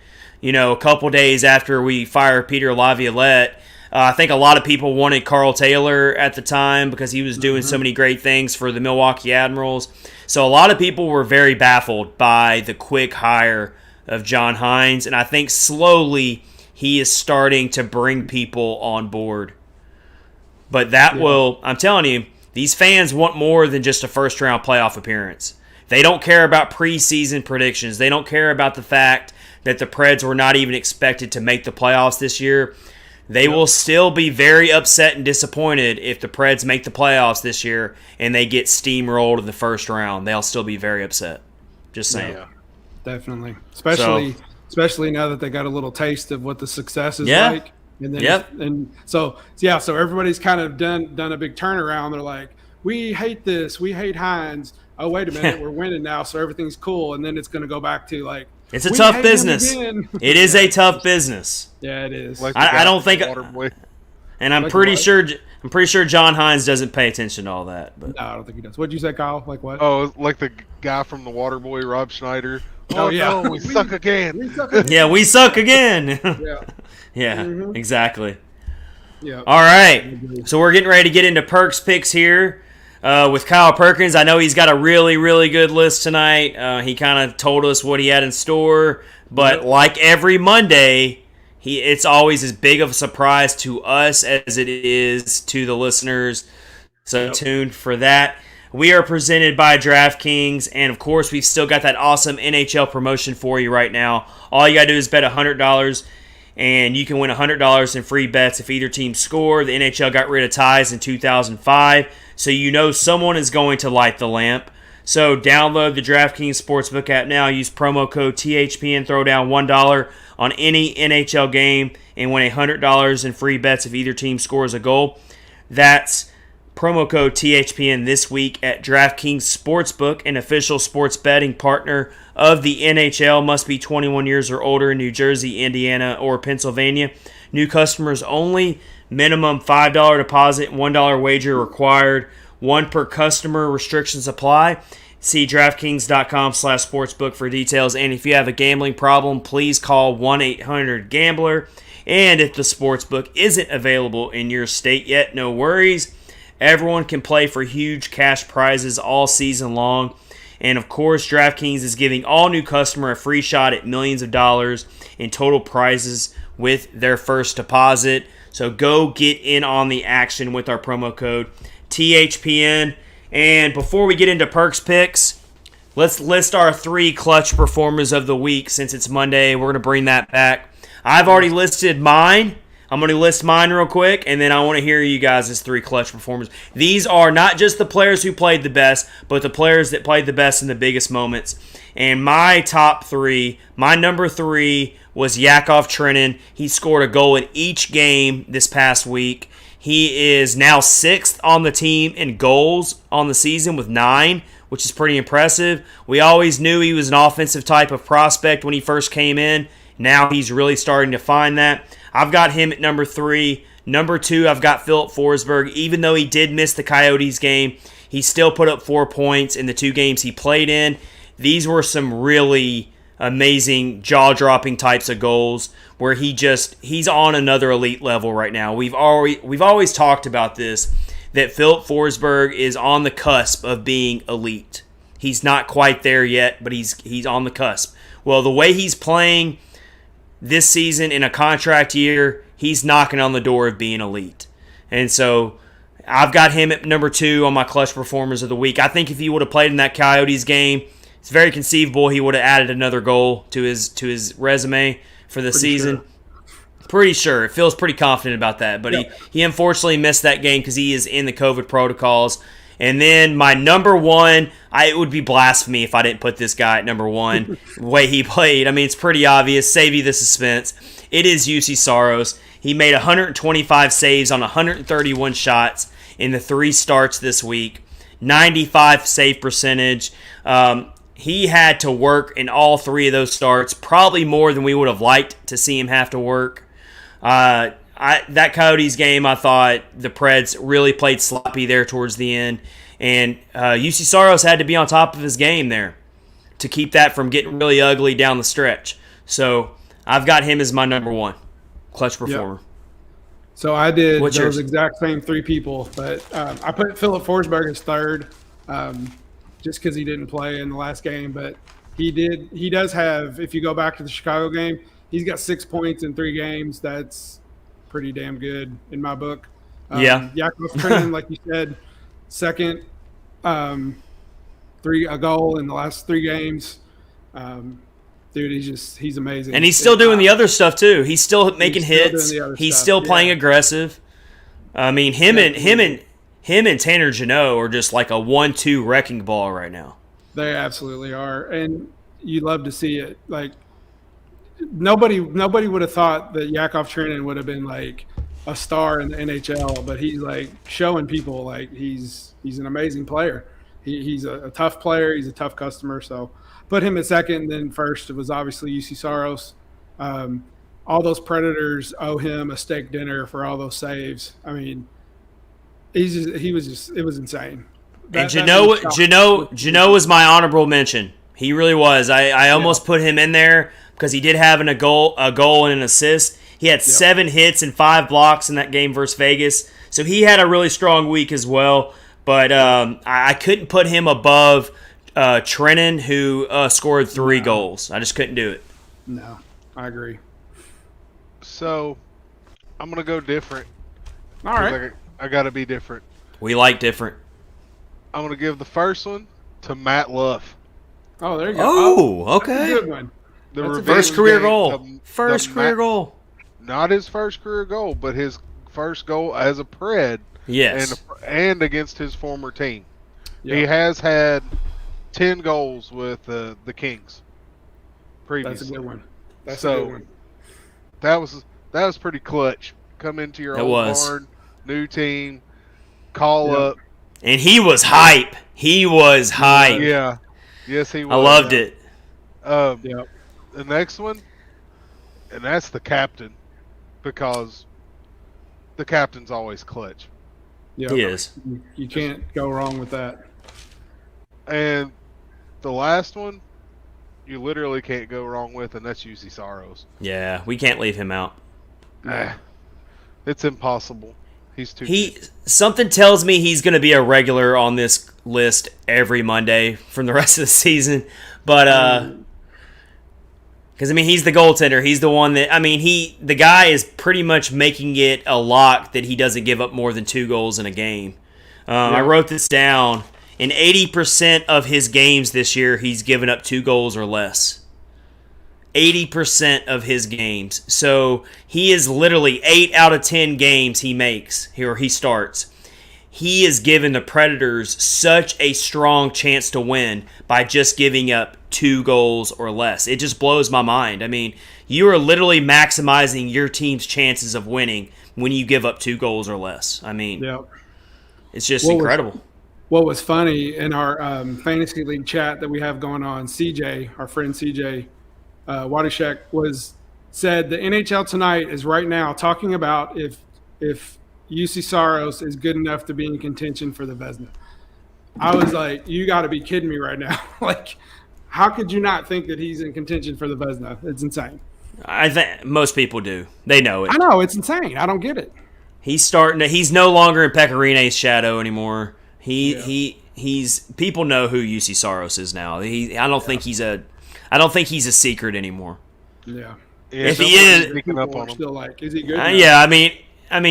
a couple days after we fire Peter Laviolette? I think a lot of people wanted Carl Taylor at the time because he was doing so many great things for the Milwaukee Admirals. So a lot of people were very baffled by the quick hire of John Hynes, and I think slowly he is starting to bring people on board. But I'm telling you, these fans want more than just a first-round playoff appearance. They don't care about preseason predictions. They don't care about the fact that the Preds were not even expected to make the playoffs this year. They will still be very upset and disappointed if the Preds make the playoffs this year and they get steamrolled in the first round. They'll still be very upset. Just saying. Yeah, definitely. Especially now that they got a little taste of what the success is like. And then so everybody's kind of done a big turnaround. They're like, we hate this. We hate Hynes. Oh, wait a minute. We're winning now, so everything's cool. And then it's going to go back to like, it's a tough business. It is a tough business. Yeah, it is. Like I don't think, and I'm pretty sure John Hynes doesn't pay attention to all that. But no, I don't think he does. What'd you say, Kyle? Like what? Oh, like the guy from the Waterboy, Rob Schneider. Oh yeah, no, we suck again. Yeah, we suck again. Yeah, exactly. Yeah. All right, so we're getting ready to get into Perk's picks here. With Kyle Perkins, I know he's got a really, really good list tonight. He kind of told us what he had in store, but like every Monday, it's always as big of a surprise to us as it is to the listeners. So tuned for that. We are presented by DraftKings, and of course, we've still got that awesome NHL promotion for you right now. All you got to do is bet $100, and you can win $100 in free bets if either team score. The NHL got rid of ties in 2005. So you know someone is going to light the lamp. So download the DraftKings Sportsbook app now. Use promo code THPN. Throw down $1 on any NHL game and win $100 in free bets if either team scores a goal. That's promo code THPN this week at DraftKings Sportsbook, an official sports betting partner of the NHL. Must be 21 years or older in New Jersey, Indiana, or Pennsylvania. New customers only. Minimum $5 deposit, $1 wager required. One per customer. Restrictions apply. See DraftKings.com/sportsbook for details. And if you have a gambling problem, please call 1-800-GAMBLER. And if the sportsbook isn't available in your state yet, no worries. Everyone can play for huge cash prizes all season long. And of course, DraftKings is giving all new customer a free shot at millions of dollars in total prizes with their first deposit. So go get in on the action with our promo code THPN. And before we get into Perk's picks, let's list our 3 clutch performers of the week. Since it's Monday, we're going to bring that back. I've already listed mine. I'm going to list mine real quick, and then I want to hear you guys' 3 clutch performers. These are not just the players who played the best, but the players that played the best in the biggest moments. And my top 3, my number 3 was Yakov Trenin. He scored a goal in each game this past week. He is now 6th on the team in goals on the season with 9, which is pretty impressive. We always knew he was an offensive type of prospect when he first came in. Now he's really starting to find that. I've got him at number 3. Number 2, I've got Phillip Forsberg. Even though he did miss the Coyotes game, he still put up 4 points in the 2 games he played in. These were some really amazing, jaw-dropping types of goals where he's on another elite level right now. We've always talked about this, that Phillip Forsberg is on the cusp of being elite. He's not quite there yet, but he's on the cusp. Well, the way he's playing this season in a contract year, he's knocking on the door of being elite. And so I've got him at number 2 on my clutch performers of the week. I think if he would have played in that Coyotes game, it's very conceivable he would have added another goal to his resume for the season. Sure. Pretty sure. Feels pretty confident about that. But he unfortunately missed that game because he is in the COVID protocols. And then my number 1, it would be blasphemy if I didn't put this guy at number 1. The way he played, I mean, it's pretty obvious. Save you the suspense. It is UC Saros. He made 125 saves on 131 shots in the 3 starts this week. 95 save percentage. He had to work in all 3 of those starts, probably more than we would have liked to see him have to work. That Coyotes game, I thought the Preds really played sloppy there towards the end. And UC Saros had to be on top of his game there to keep that from getting really ugly down the stretch. So I've got him as my number 1 clutch performer. Yep. So I did those exact same 3 people, but I put Phillip Forsberg as 3rd just because he didn't play in the last game. But he does have, if you go back to the Chicago game, he's got 6 points in 3 games. That's pretty damn good in my book. Yakov Trenin, like you said, 2nd, a goal in the last 3 games. Dude, he's amazing. And he's still doing the other stuff too. He's still making hits. He's still playing aggressive. I mean, him and Tanner Jeannot are just like a 1-2 wrecking ball right now. They absolutely are, and you love to see it. Like nobody would have thought that Yakov Trenin would have been like a star in the NHL, but he's like showing people like he's an amazing player. He's a tough player. He's a tough customer. So put him at 2nd, and then 1st it was obviously UC Saros. All those Predators owe him a steak dinner for all those saves. I mean, it was insane. And Jeannot was my honorable mention. He really was. I almost put him in there because he did have a goal and an assist. He had 7 hits and 5 blocks in that game versus Vegas. So he had a really strong week as well. But I couldn't put him above Trenin, who scored 3 goals. I just couldn't do it. No, I agree. So I'm going to go different. All right. I got to be different. We like different. I'm going to give the first one to Matt Luff. Oh, there you go. Oh, okay. That's a good one. First career goal. First career goal. Not his first career goal, but his first goal as a Pred. Yes. And against his former team. Yep. He has had 10 goals with the Kings previously. That's a good one. That's a good one. That was pretty clutch. Come into your own barn, new team, call up. And he was hype. He was hype. Yeah. Yes, he was. I loved it. The next one, and that's the captain, because the captain's always clutch. Yeah, He is. You can't go wrong with that. And the last one, you literally can't go wrong with, and that's UC Saros. Yeah, we can't leave him out. It's impossible. He's too good. Something tells me he's going to be a regular on this list every Monday from the rest of the season. But because he's the goaltender. He's the one that the guy is pretty much making it a lock that he doesn't give up more than 2 goals in a game. I wrote this down. In 80% of his games this year, he's given up 2 goals or less. 80% of his games. So he is literally 8 out of 10 games he starts. He has given the Predators such a strong chance to win by just giving up 2 goals or less. It just blows my mind. You are literally maximizing your team's chances of winning when you give up 2 goals or less. It's just incredible. What was funny in our fantasy league chat that we have going on, CJ, our friend CJ Wadashek, said the NHL Tonight is right now talking about if UC Saros is good enough to be in contention for the Vezina. I was like, you got to be kidding me right now. How could you not think that he's in contention for the Vezina? It's insane. I think most people do. They know it. I know, it's insane. I don't get it. He's no longer in Pekarine's shadow anymore. He's people know who UC Saros is now. I don't think he's a secret anymore. Yeah. If he is, still is he good? And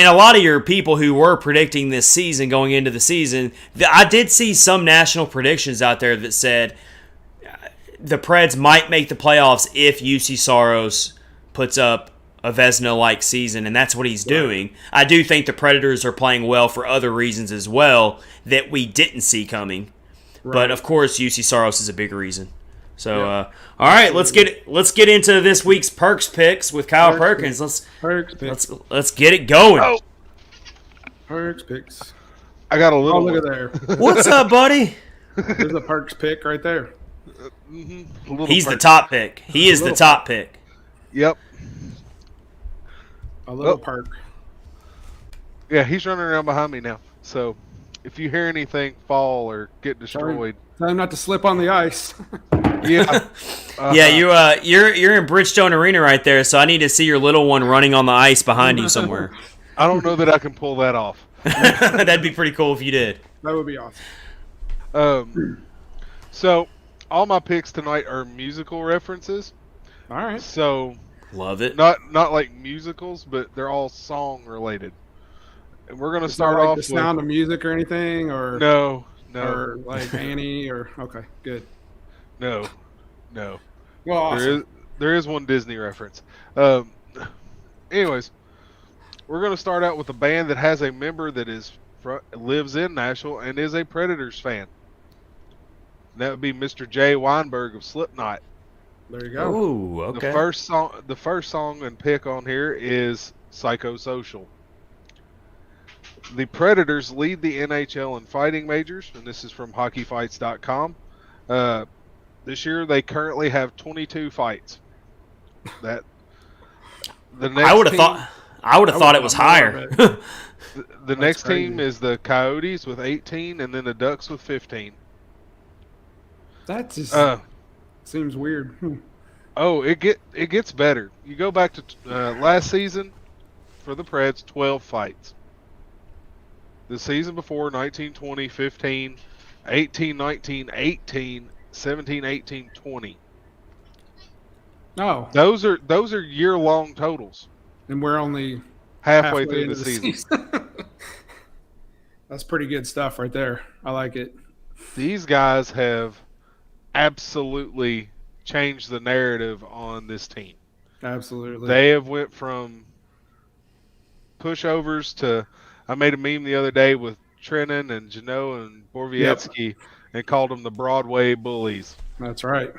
a lot of your people who were predicting this season going into the season, I did see some national predictions out there that said the Preds might make the playoffs if UC Saros puts up a Vezina-like season, and that's what he's doing. I do think the Predators are playing well for other reasons as well that we didn't see coming. Right. But of course, UC Saros is a big reason. So, all right, let's get into this week's Perks picks with Kyle Perkins. Let's get it going. Oh. Perks picks. I got a little. Look at there. What's up, buddy? There's a Perks pick right there. He's the top pick. He is the top pick. Yep. A little Perk. Yeah, he's running around behind me now. So, if you hear anything fall or get destroyed, tell him not to slip on the ice. Yeah. Yeah, you're in Bridgestone Arena right there, so I need to see your little one running on the ice behind you somewhere. I don't know that I can pull that off. That'd be pretty cool if you did. That would be awesome. So all my picks tonight are musical references. All right. So love it. Not like musicals, but they're all song related. And we're gonna start off the Sound of Music or anything, or no, or like Annie, or okay, good. No. Well, awesome. There is one Disney reference. Anyways, we're going to start out with a band that has a member that lives in Nashville and is a Predators fan. And that would be Mr. Jay Weinberg of Slipknot. There you go. Ooh, okay. The first song and pick on here is Psychosocial. The Predators lead the NHL in fighting majors, and this is from hockeyfights.com. This year, they currently have 22 fights. I would have thought it was higher. The next team is the Coyotes with 18, and then the Ducks with 15. That just seems weird. Oh, it gets better. You go back to last season for the Preds, 12 fights. The season before, 19-20, 15, 18-19, 18. 17, 18, 20. Oh. Those are year-long totals. And we're only halfway through the season. That's pretty good stuff right there. I like it. These guys have absolutely changed the narrative on this team. Absolutely. They have went from pushovers to, I made a meme the other day with Trennan and Janot and Borvietsky. Yep. And called them the Broadway Bullies. That's right.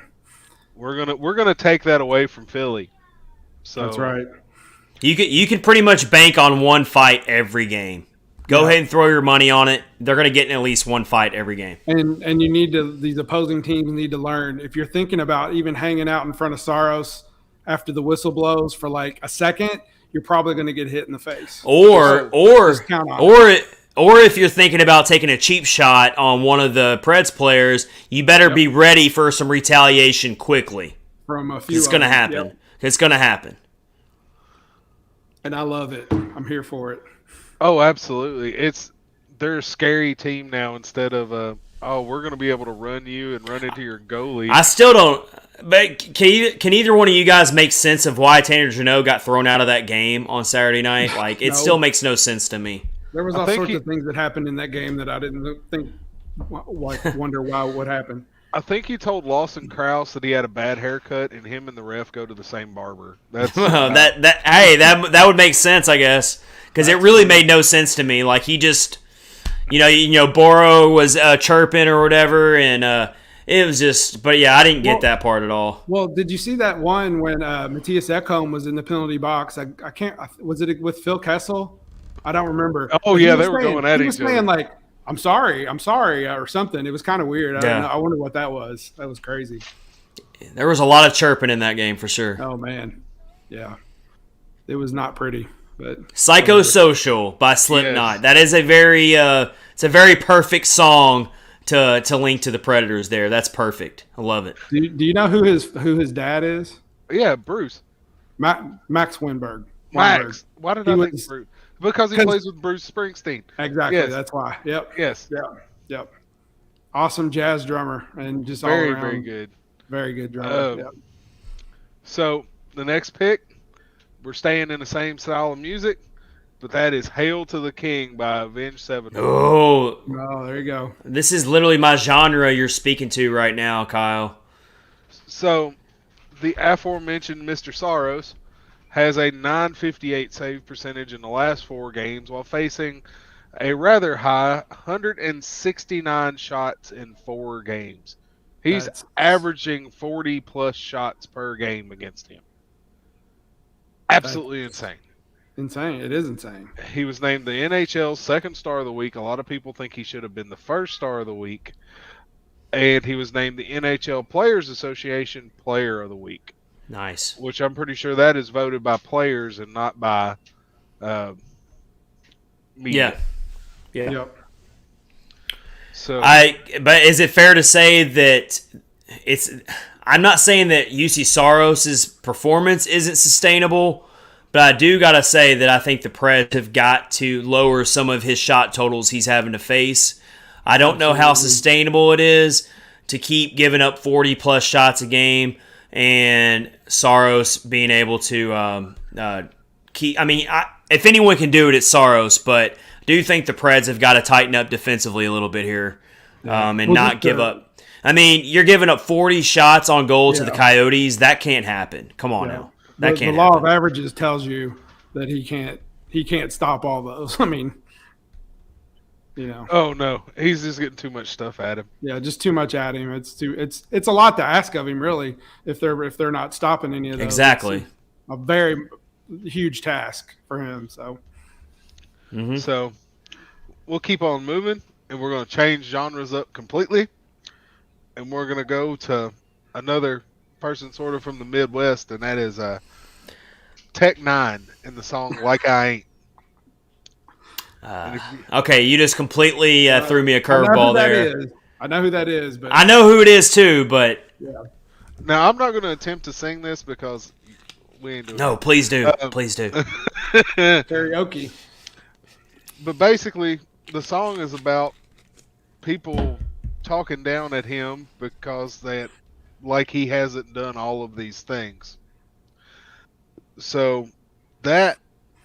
We're gonna take that away from Philly. So that's right. You can pretty much bank on one fight every game. Go ahead and throw your money on it. They're going to get in at least one fight every game. And you need to, these opposing teams need to learn. If you're thinking about even hanging out in front of Saros after the whistle blows for like a second, you're probably going to get hit in the face. Or if you're thinking about taking a cheap shot on one of the Preds players, you better be ready for some retaliation quickly. From a few. It's going to happen. Yep. It's going to happen. And I love it. I'm here for it. Oh, absolutely. They're a scary team now instead of we're going to be able to run you and run into your goalie. I still don't. But can either one of you guys make sense of why Tanner Jeannot got thrown out of that game on Saturday night? Like, it still makes no sense to me. There was all sorts of things that happened in that game that I didn't think, wonder why what happened. I think he told Lawson Krause that he had a bad haircut, and him and the ref go to the same barber. That's that would make sense, I guess, because it really made no sense to me. Like, he just, Boro was chirping or whatever, and it was just. But yeah, I didn't get that part at all. Well, did you see that one when Matthias Ekholm was in the penalty box? I can't. Was it with Phil Kessel? I don't remember. Oh yeah, they were going at each other. He was saying like, I'm sorry, or something. It was kind of weird. I don't know. I wonder what that was. That was crazy. There was a lot of chirping in that game for sure. Oh man, yeah, it was not pretty. But Psychosocial by Slipknot. Yes. That is a very it's a very perfect song to link to the Predators there. That's perfect. I love it. Do you know who his dad is? Yeah, Bruce. Max Winberg. Max. Why did I think Bruce? Because he plays with Bruce Springsteen. Exactly. Yes. That's why. Yep. Yes. Yep. Awesome jazz drummer and just very, all around, very good. Very good drummer. Yep. So the next pick, we're staying in the same style of music, but that is "Hail to the King" by Avenged Sevenfold. Oh, there you go. This is literally my genre you're speaking to right now, Kyle. So the aforementioned Mr. Saros has a .958 save percentage in the last 4 games while facing a rather high 169 shots in 4 games. He's averaging 40-plus shots per game against him. Absolutely insane. Insane. It is insane. He was named the NHL's second star of the week. A lot of people think he should have been the first star of the week. And he was named the NHL Players Association Player of the Week. Nice. Which I'm pretty sure that is voted by players and not by media. Yeah. Yep. So but is it fair to say that I'm not saying that UC Saros' performance isn't sustainable, but I do got to say that I think the Preds have got to lower some of his shot totals he's having to face. I don't know how sustainable it is to keep giving up 40-plus shots a game and Saros being able to keep. I mean, if anyone can do it, it's Saros, but I do think the Preds have got to tighten up defensively a little bit here and not give up. I mean, you're giving up 40 shots on goal to the Coyotes. That can't happen. Come on now. That can't happen. The law of averages tells you that he can't stop all those. I mean, Oh no, he's just getting too much stuff at him. Yeah, just too much at him. It's a lot to ask of him, really. If they're not stopping any of those, exactly, a very huge task for him. So, So we'll keep on moving, and we're going to change genres up completely, and we're going to go to another person sort of from the Midwest, and that is Tech Nine in the song "Like I Ain't." Okay, you just completely threw me a curveball there. I know who that is, but I know who it is too. But now I'm not going to attempt to sing this because we ain't doing it. No, please do, please do. Karaoke. But basically, the song is about people talking down at him because he hasn't done all of these things. So that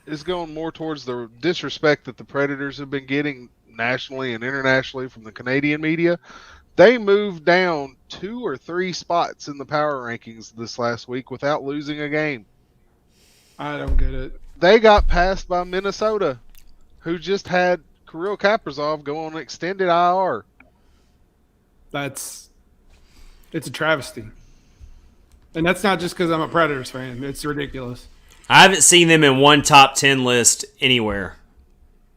is going more towards the disrespect that the Predators have been getting nationally and internationally from the Canadian media. They moved down 2 or 3 spots in the power rankings this last week without losing a game. I don't get it. They got passed by Minnesota, who just had Kirill Kaprizov go on extended IR. It's a travesty. And that's not just because I'm a Predators fan. It's ridiculous. I haven't seen them in one top 10 list anywhere.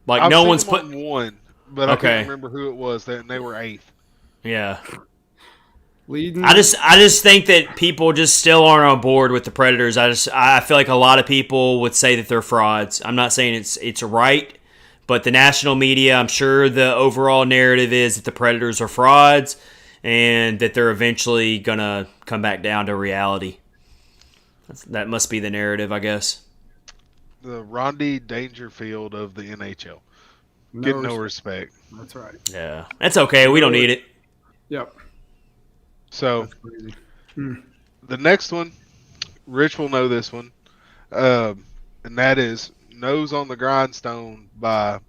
Like I've no seen one's them on one, but I Okay. can't remember who it was. They were 8th. Yeah. Leading. I just think that people just still aren't on board with the Predators. I feel like a lot of people would say that they're frauds. I'm not saying it's right, but the national media, I'm sure the overall narrative is that the Predators are frauds and that they're eventually gonna come back down to reality. That must be the narrative, I guess. The Rodney Dangerfield of the NHL. No Get no respect. respect. That's right. Yeah, that's okay. We don't need it. Yep. So That's crazy. the next one, Rich will know this one, and that is "Nose on the Grindstone" by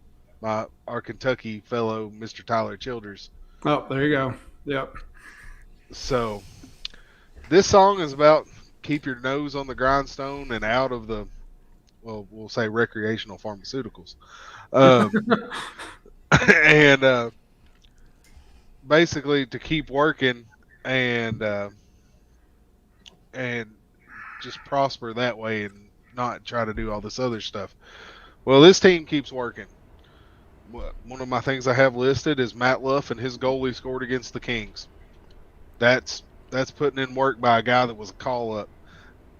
our Kentucky fellow, Mr. Tyler Childers. Oh, there you go. Yep. So this song is about keep your nose on the grindstone and out of the, well, we'll say recreational pharmaceuticals. And basically to keep working and just prosper that way and not try to do all this other stuff. Well, this team keeps working. One of my things I have listed is Matt Luff and his goal he scored against the Kings. That's putting in work by a guy that was a call-up.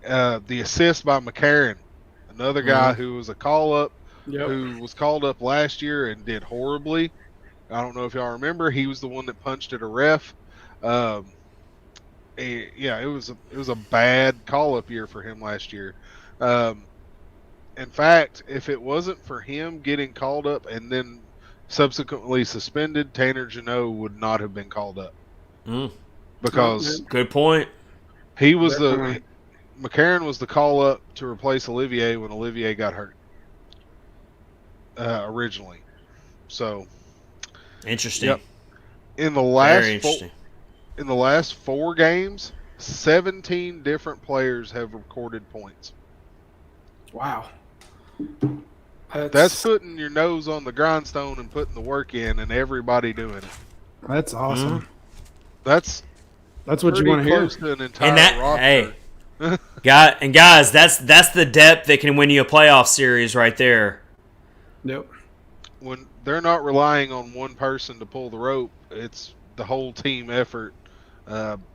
The assist by McCarron, another guy who was a call-up, who was called up last year and did horribly. I don't know if y'all remember. He was the one that punched at a ref. It was a bad call-up year for him last year. In fact, if it wasn't for him getting called up and then subsequently suspended, Tanner Jeannot would not have been called up. Because good point. He was McCarron was the call up to replace Olivier when Olivier got hurt originally. So interesting. Yep. In the last 4 games, 17 different players have recorded points. Wow. That's putting your nose on the grindstone and putting the work in, and everybody doing it. That's awesome. That's what you want to hear. Close to an entire roster. Hey, guys, that's the depth that can win you a playoff series right there. Yep. When they're not relying on one person to pull the rope, it's the whole team effort.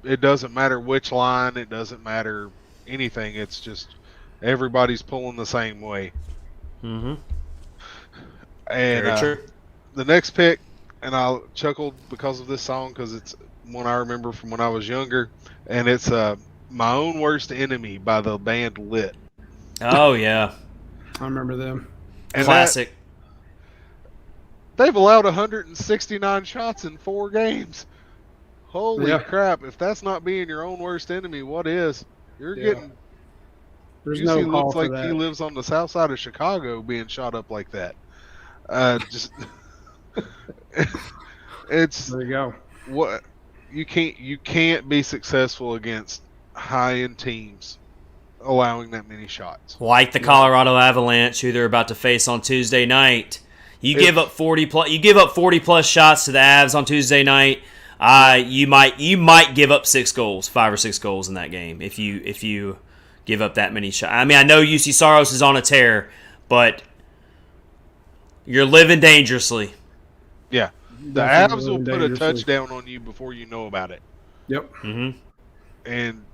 It doesn't matter which line. It doesn't matter anything. It's just everybody's pulling the same way. Mm-hmm. And the next pick, and I chuckled because of this song because it's one I remember from when I was younger, and it's "My Own Worst Enemy" by the band Lit. Oh yeah, I remember them. And classic. They've allowed 169 shots in 4 games. Holy crap! If that's not being your own worst enemy, what is? You're getting. There's no call looks for like that. he lives on the south side of Chicago, being shot up like that. Just it's there you go. What you can't be successful against high-end teams allowing that many shots. Like the Colorado Avalanche, who they're about to face on Tuesday night. You give up 40 plus shots to the Avs on Tuesday night. You might give up 6 goals, 5 or 6 goals in that game if you give up that many shots. I mean, I know UC Saros is on a tear, but you're living dangerously. Yeah. The Avs will put a touchdown on you before you know about it. Yep. Mm-hmm. And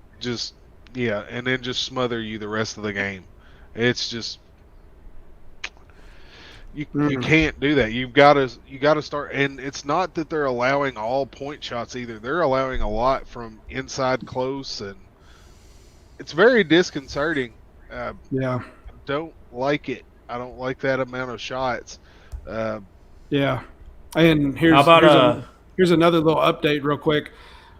then just smother you the rest of the game. It's just you can't do that. You got to start, and it's not that they're allowing all point shots either. They're allowing a lot from inside close, and it's very disconcerting. I don't like it. I don't like that amount of shots. Yeah. And here's another little update real quick.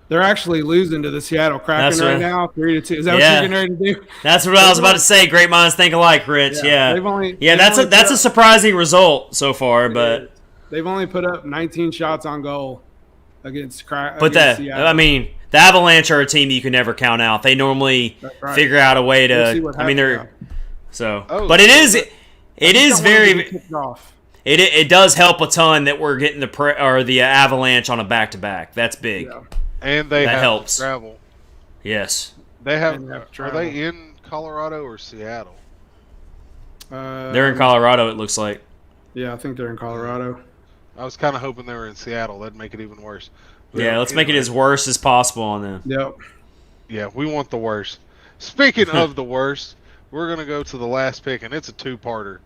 They're actually losing to the Seattle Kraken right now, 3-2. Is that what you're getting ready to do? That's what I was about to say. Great minds think alike, Rich. Yeah. That's a surprising result so far, but they've only put up 19 shots on goal against Seattle. The Avalanche are a team you can never count out. They normally figure out a way to. But it is very. It does help a ton that we're getting the Avalanche on a back-to-back. That's big. Yeah. And that helps. Travel. Yes. They have. Are they in Colorado or Seattle? They're in Colorado. It looks like. Yeah, I think they're in Colorado. I was kind of hoping they were in Seattle. That'd make it even worse. But Yeah, let's make it as worse as possible on them. Yep. Yeah, we want the worst. Speaking of the worst, we're going to go to the last pick, and it's a two-parter.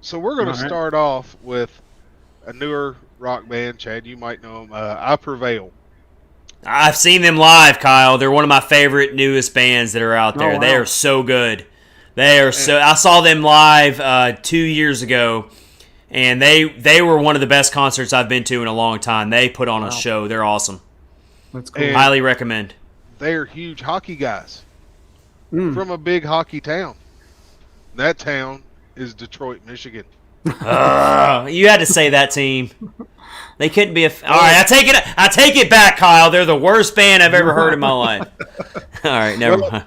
So we're going to start off with a newer rock band. Chad, you might know them. I Prevail. I've seen them live, Kyle. They're one of my favorite newest bands that are out there. Oh, wow. They are so good. I saw them live 2 years ago, and they were one of the best concerts I've been to in a long time. They put on a show. They're awesome. That's cool. And highly recommend. They're huge hockey guys from a big hockey town. That town is Detroit, Michigan. You had to say that team. They couldn't be all right, I take it back, Kyle. They're the worst band I've ever heard in my life. All right, never mind.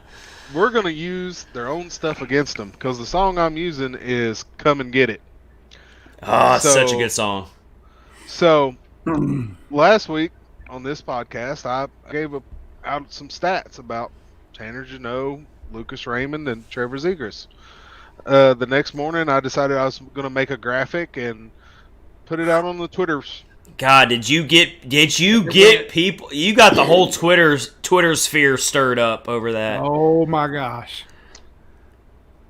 We're going to use their own stuff against them because the song I'm using is Come and Get It. Oh, it's such a good song. So, last week on this podcast, I gave out some stats about Tanner Jeannot, Lucas Raymond, and Trevor Zegras. The next morning, I decided I was going to make a graphic and put it out on the Twitters. God, did you get people? You got the whole Twitter sphere stirred up over that. Oh my gosh.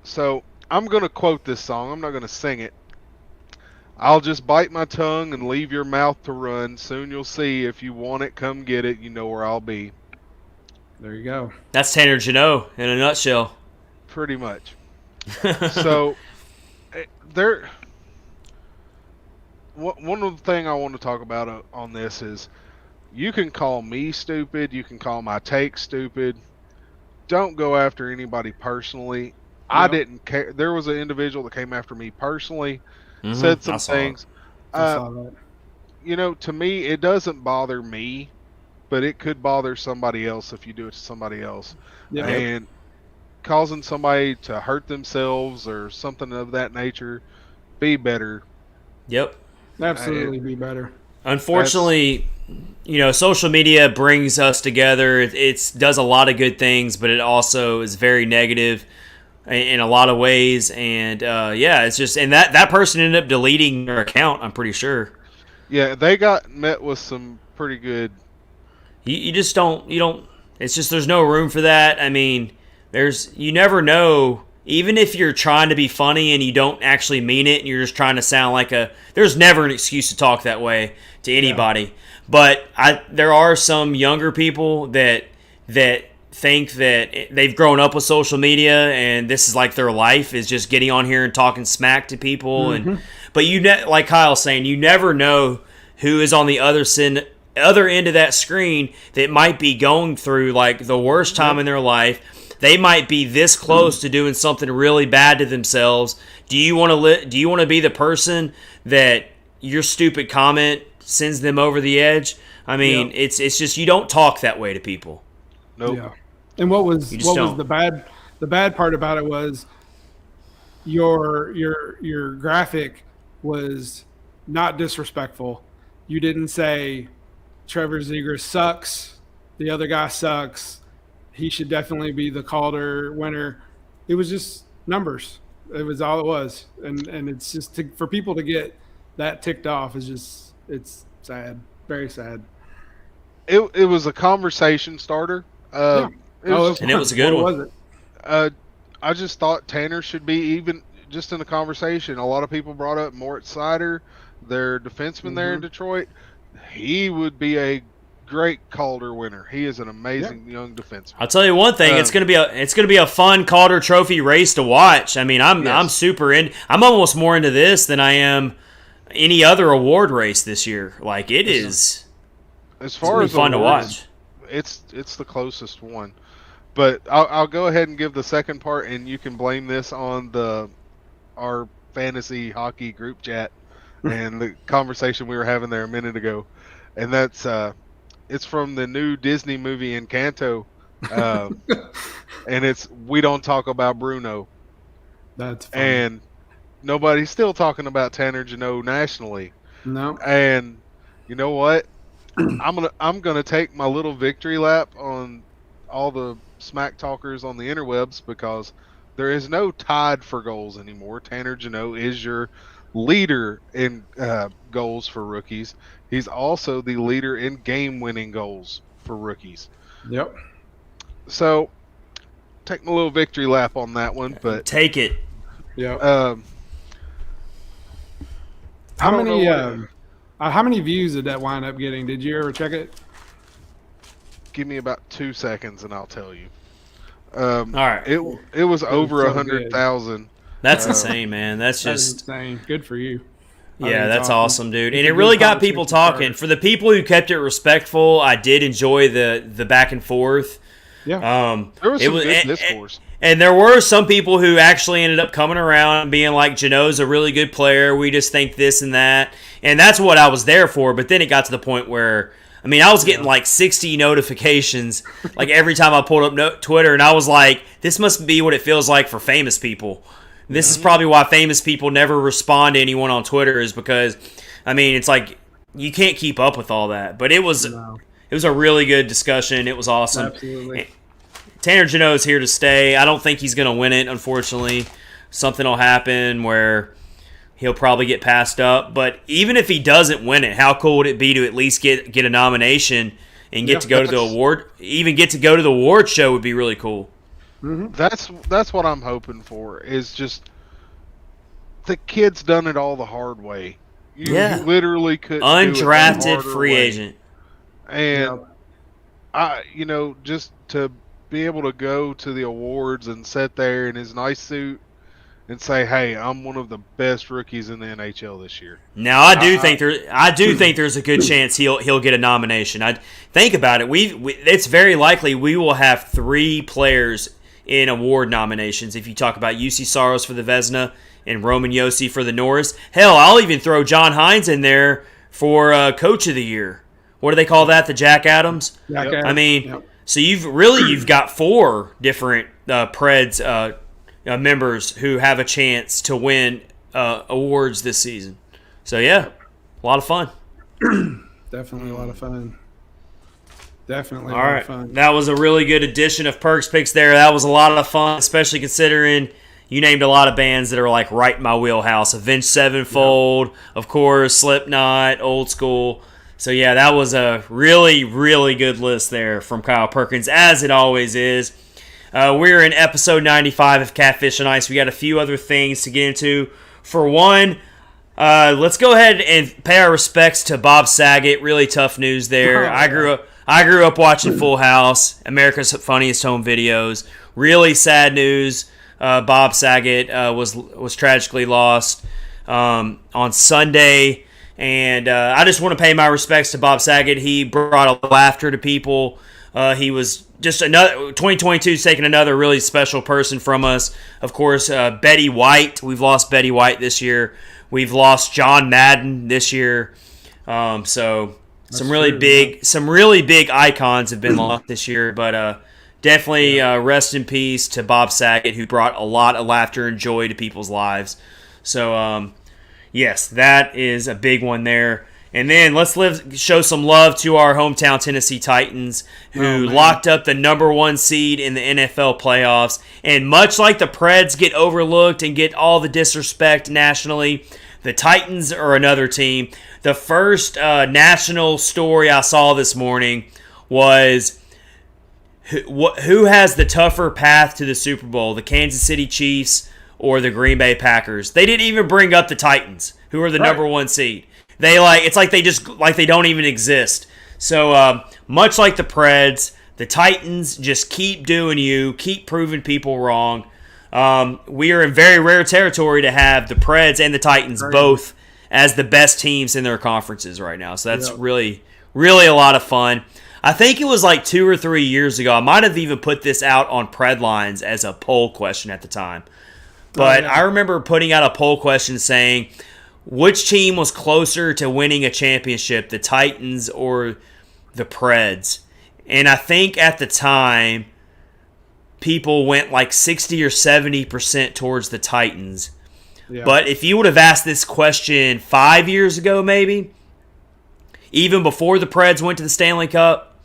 So I'm going to quote this song. I'm not going to sing it. I'll just bite my tongue and leave your mouth to run. Soon you'll see. If you want it, come get it. You know where I'll be. There you go. That's Tanner Jeannot in a nutshell. Pretty much. So there. One of the things I want to talk about on this is you can call me stupid. You can call my take stupid. Don't go after anybody personally. Yep. I didn't care. There was an individual that came after me personally, said some things. I saw that. You know, to me, it doesn't bother me, but it could bother somebody else if you do it to somebody else. Yep. And causing somebody to hurt themselves or something of that nature, be better. Yep. Absolutely be better. Unfortunately, social media brings us together. It does a lot of good things, but it also is very negative in a lot of ways. And it's just, and that person ended up deleting their account, I'm pretty sure. Yeah, they got met with some pretty good. You just don't. It's just there's no room for that. I mean, you never know. Even if you're trying to be funny and you don't actually mean it and you're just trying to sound like there's never an excuse to talk that way to anybody. Yeah. But there are some younger people that think that they've grown up with social media and this is like their life is just getting on here and talking smack to people. Mm-hmm. But like Kyle's saying, you never know who is on the other end of that screen that might be going through like the worst time in their life. They might be this close to doing something really bad to themselves. Do you want to be the person that your stupid comment sends them over the edge? I mean, it's just you don't talk that way to people. Nope. Yeah. And what was the bad part about it was your graphic was not disrespectful. You didn't say Trevor Zegras sucks, the other guy sucks. He should definitely be the Calder winner. It was just numbers. It was all it was. And it's just for people to get that ticked off it's sad. Very sad. It was a conversation starter. It was a good one. Was it? I just thought Tanner should be even just in a conversation. A lot of people brought up Moritz Seider, their defenseman there in Detroit. He would be a great Calder winner. He is an amazing young defenseman. I'll tell you one thing: it's gonna be a fun Calder Trophy race to watch. I mean, I'm super in. I'm almost more into this than I am any other award race this year. Like it is. As far as fun to watch, it's the closest one. But I'll go ahead and give the second part, and you can blame this on our fantasy hockey group chat and the conversation we were having there a minute ago, and that's. It's from the new Disney movie Encanto, and it's We Don't Talk About Bruno. That's funny. And nobody's still talking about Tanner Jeannot nationally. No. And you know what? I'm gonna take my little victory lap on all the smack talkers on the interwebs because there is no tied for goals anymore. Tanner Jeannot is your leader in goals for rookies. He's also the leader in game-winning goals for rookies. Yep. So, taking a little victory lap on that one, but take it. Yeah. How many views did that wind up getting? Did you ever check it? Give me about 2 seconds and I'll tell you. All right. It was over 100,000. That's insane, man. That's insane. Good for you. Yeah, that's awesome, dude. And it really got people talking. For the people who kept it respectful, I did enjoy the back and forth. Yeah. There was some good discourse. And there were some people who actually ended up coming around and being like, Jeannot's a really good player. We just think this and that. And that's what I was there for. But then it got to the point where, I mean, I was getting like 60 notifications like every time I pulled up Twitter. And I was like, this must be what it feels like for famous people. This is probably why famous people never respond to anyone on Twitter, is because, I mean, it's like you can't keep up with all that. But it was a really good discussion. It was awesome. Absolutely. Tanner Jeannot's here to stay. I don't think he's going to win it, unfortunately. Something will happen where he'll probably get passed up. But even if he doesn't win it, how cool would it be to at least get a nomination and get to go to the award? Even get to go to the award show would be really cool. Mm-hmm. That's what I'm hoping for, is just the kid's done it all the hard way. You literally couldn't undrafted do it free agent. And just to be able to go to the awards and sit there in his nice suit and say, "Hey, I'm one of the best rookies in the NHL this year." Now, I do think there's a good chance he'll get a nomination. I think about it. It's very likely we will have 3 players in award nominations. If you talk about UC Saros for the Vezina and Roman Josi for the Norris, hell, I'll even throw John Hynes in there for Coach of the Year. What do they call that? The Jack Adams. I mean, so you've got 4 different Preds members who have a chance to win awards this season. So yeah, a lot of fun. Definitely a lot of fun. Definitely a lot of fun. That was a really good edition of Perks Picks there. That was a lot of fun, especially considering you named a lot of bands that are like right in my wheelhouse. Avenged Sevenfold, of course, Slipknot, Old School. So yeah, that was a really, really good list there from Kyle Perkins, as it always is. We're in episode 95 of Catfish and Ice. We got a few other things to get into. For one, let's go ahead and pay our respects to Bob Saget. Really tough news there. I grew up watching Full House, America's Funniest Home Videos. Really sad news. Bob Saget was tragically lost on Sunday. And I just want to pay my respects to Bob Saget. He brought a laughter to people. He was just 2022 is taking another really special person from us. Of course, Betty White. We've lost Betty White this year. We've lost John Madden this year. So some really big icons have been lost this year. But definitely rest in peace to Bob Saget, who brought a lot of laughter and joy to people's lives. So yes, that is a big one there. And then let's show some love to our hometown Tennessee Titans, who locked up the number 1 seed in the NFL playoffs. And much like the Preds get overlooked and get all the disrespect nationally, the Titans are another team. The first national story I saw this morning was who has the tougher path to the Super Bowl, the Kansas City Chiefs or the Green Bay Packers. They didn't even bring up the Titans, who are the number 1 seed. It's like they don't even exist. So much like the Preds, the Titans just keep keep proving people wrong. We are in very rare territory to have the Preds and the Titans both as the best teams in their conferences right now. So that's really, really a lot of fun. I think it was like 2 or 3 years ago. I might have even put this out on Predlines as a poll question at the time. But I remember putting out a poll question saying, which team was closer to winning a championship, the Titans or the Preds? And I think at the time, people went like 60 or 70% towards the Titans. Yeah. But if you would have asked this question 5 years ago, maybe, even before the Preds went to the Stanley Cup,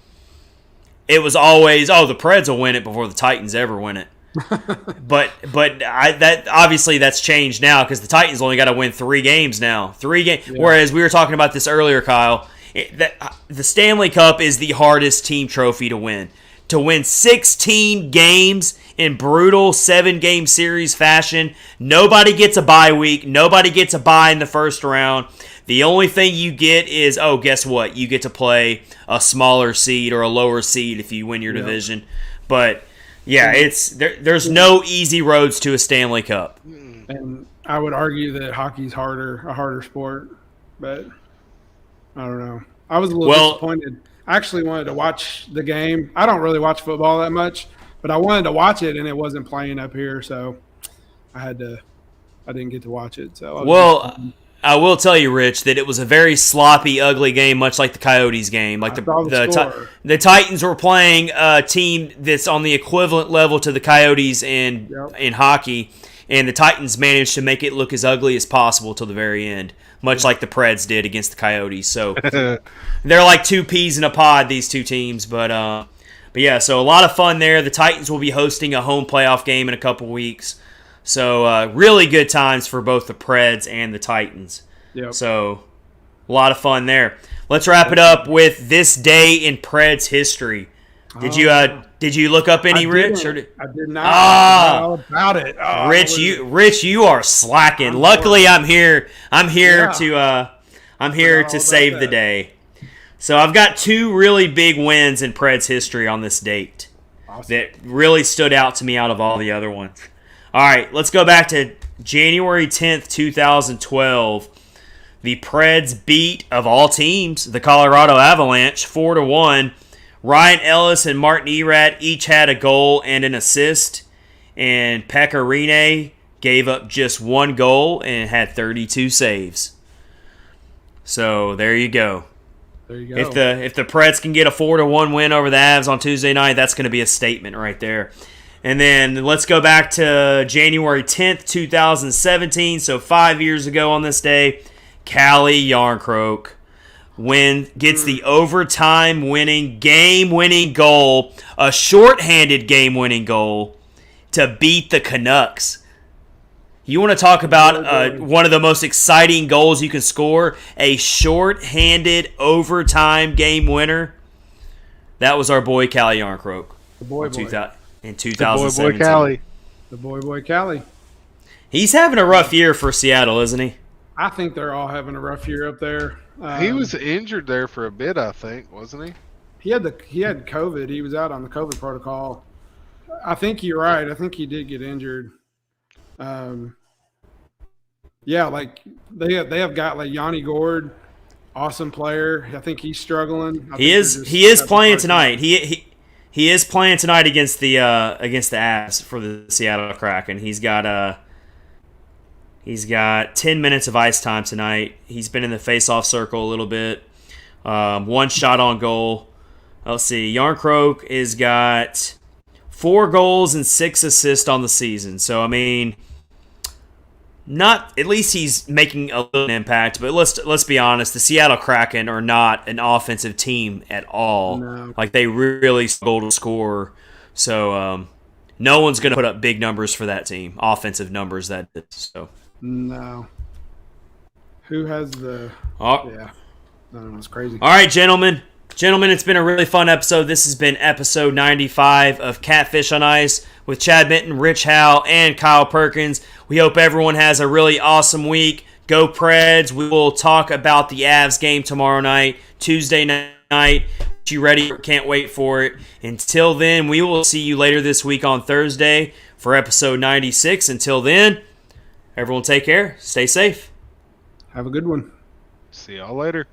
it was always, the Preds will win it before the Titans ever win it. But that obviously that's changed now because the Titans only got to win 3 games now. 3 games. Yeah. Whereas we were talking about this earlier, Kyle. The Stanley Cup is the hardest team trophy to win. To win 16 games in brutal 7-game series fashion, nobody gets a bye week. Nobody gets a bye in the first round. The only thing you get is, guess what? You get to play a smaller seed or a lower seed if you win your division. But yeah, there's no easy roads to a Stanley Cup. And I would argue that hockey's a harder sport, but I don't know. I was a little disappointed. I actually wanted to watch the game. I don't really watch football that much, but I wanted to watch it, and it wasn't playing up here, so I didn't get to watch it. So I will tell you, Rich, that it was a very sloppy, ugly game, much like the Coyotes game. Like the Titans were playing a team that's on the equivalent level to the Coyotes in hockey, and the Titans managed to make it look as ugly as possible till the very end, much like the Preds did against the Coyotes. So they're like 2 peas in a pod, these 2 teams. But yeah, so a lot of fun there. The Titans will be hosting a home playoff game in a couple weeks. So really good times for both the Preds and the Titans. Yep. So a lot of fun there. Let's wrap it up with this day in Preds history. Did you look up any, Rich? I did not. All about it. Rich, you are slacking. Luckily, I'm here. I'm here to save the day. So I've got 2 really big wins in Preds history on this date that really stood out to me out of all the other ones. All right, let's go back to January 10th, 2012. The Preds beat, of all teams, the Colorado Avalanche 4-1. Ryan Ellis and Martin Erat each had a goal and an assist, and Pekka Rinne gave up just 1 goal and had 32 saves. So there you go. If the Preds can get a 4-1 win over the Avs on Tuesday night, that's going to be a statement right there. And then let's go back to January 10th, 2017. So 5 years ago on this day, Calle Jarnkrok gets the overtime game-winning goal, a shorthanded game-winning goal to beat the Canucks. You want to talk about one of the most exciting goals you can score, a shorthanded overtime game winner? That was our boy Calle Jarnkrok. The boy. In 2017. The boy Calle. He's having a rough year for Seattle, isn't he? I think they're all having a rough year up there. He was injured there for a bit, I think, wasn't he? He had COVID. He was out on the COVID protocol. I think you're right. I think he did get injured. Yeah, like they have got like Yanni Gord, awesome player. I think he's struggling. He is playing tonight. He is playing tonight against the Avs for the Seattle Kraken. He's got 10 minutes of ice time tonight. He's been in the face-off circle a little bit. 1 shot on goal. Let's see. Jarnkrok has got 4 goals and 6 assists on the season. So I mean, at least he's making a little impact. But let's be honest, the Seattle Kraken are not an offensive team at all. No. Like they really struggle to score. So no one's going to put up big numbers for that team, offensive numbers. That is, so. No. Who has the? Oh. Yeah. No, it's crazy. All right, gentlemen, it's been a really fun episode. This has been episode 95 of Catfish on Ice with Chad Benton, Rich Howe, and Kyle Perkins. We hope everyone has a really awesome week. Go Preds. We will talk about the Avs game tomorrow night, Tuesday night. You ready? Can't wait for it. Until then, we will see you later this week on Thursday for episode 96. Until then, everyone take care. Stay safe. Have a good one. See y'all later.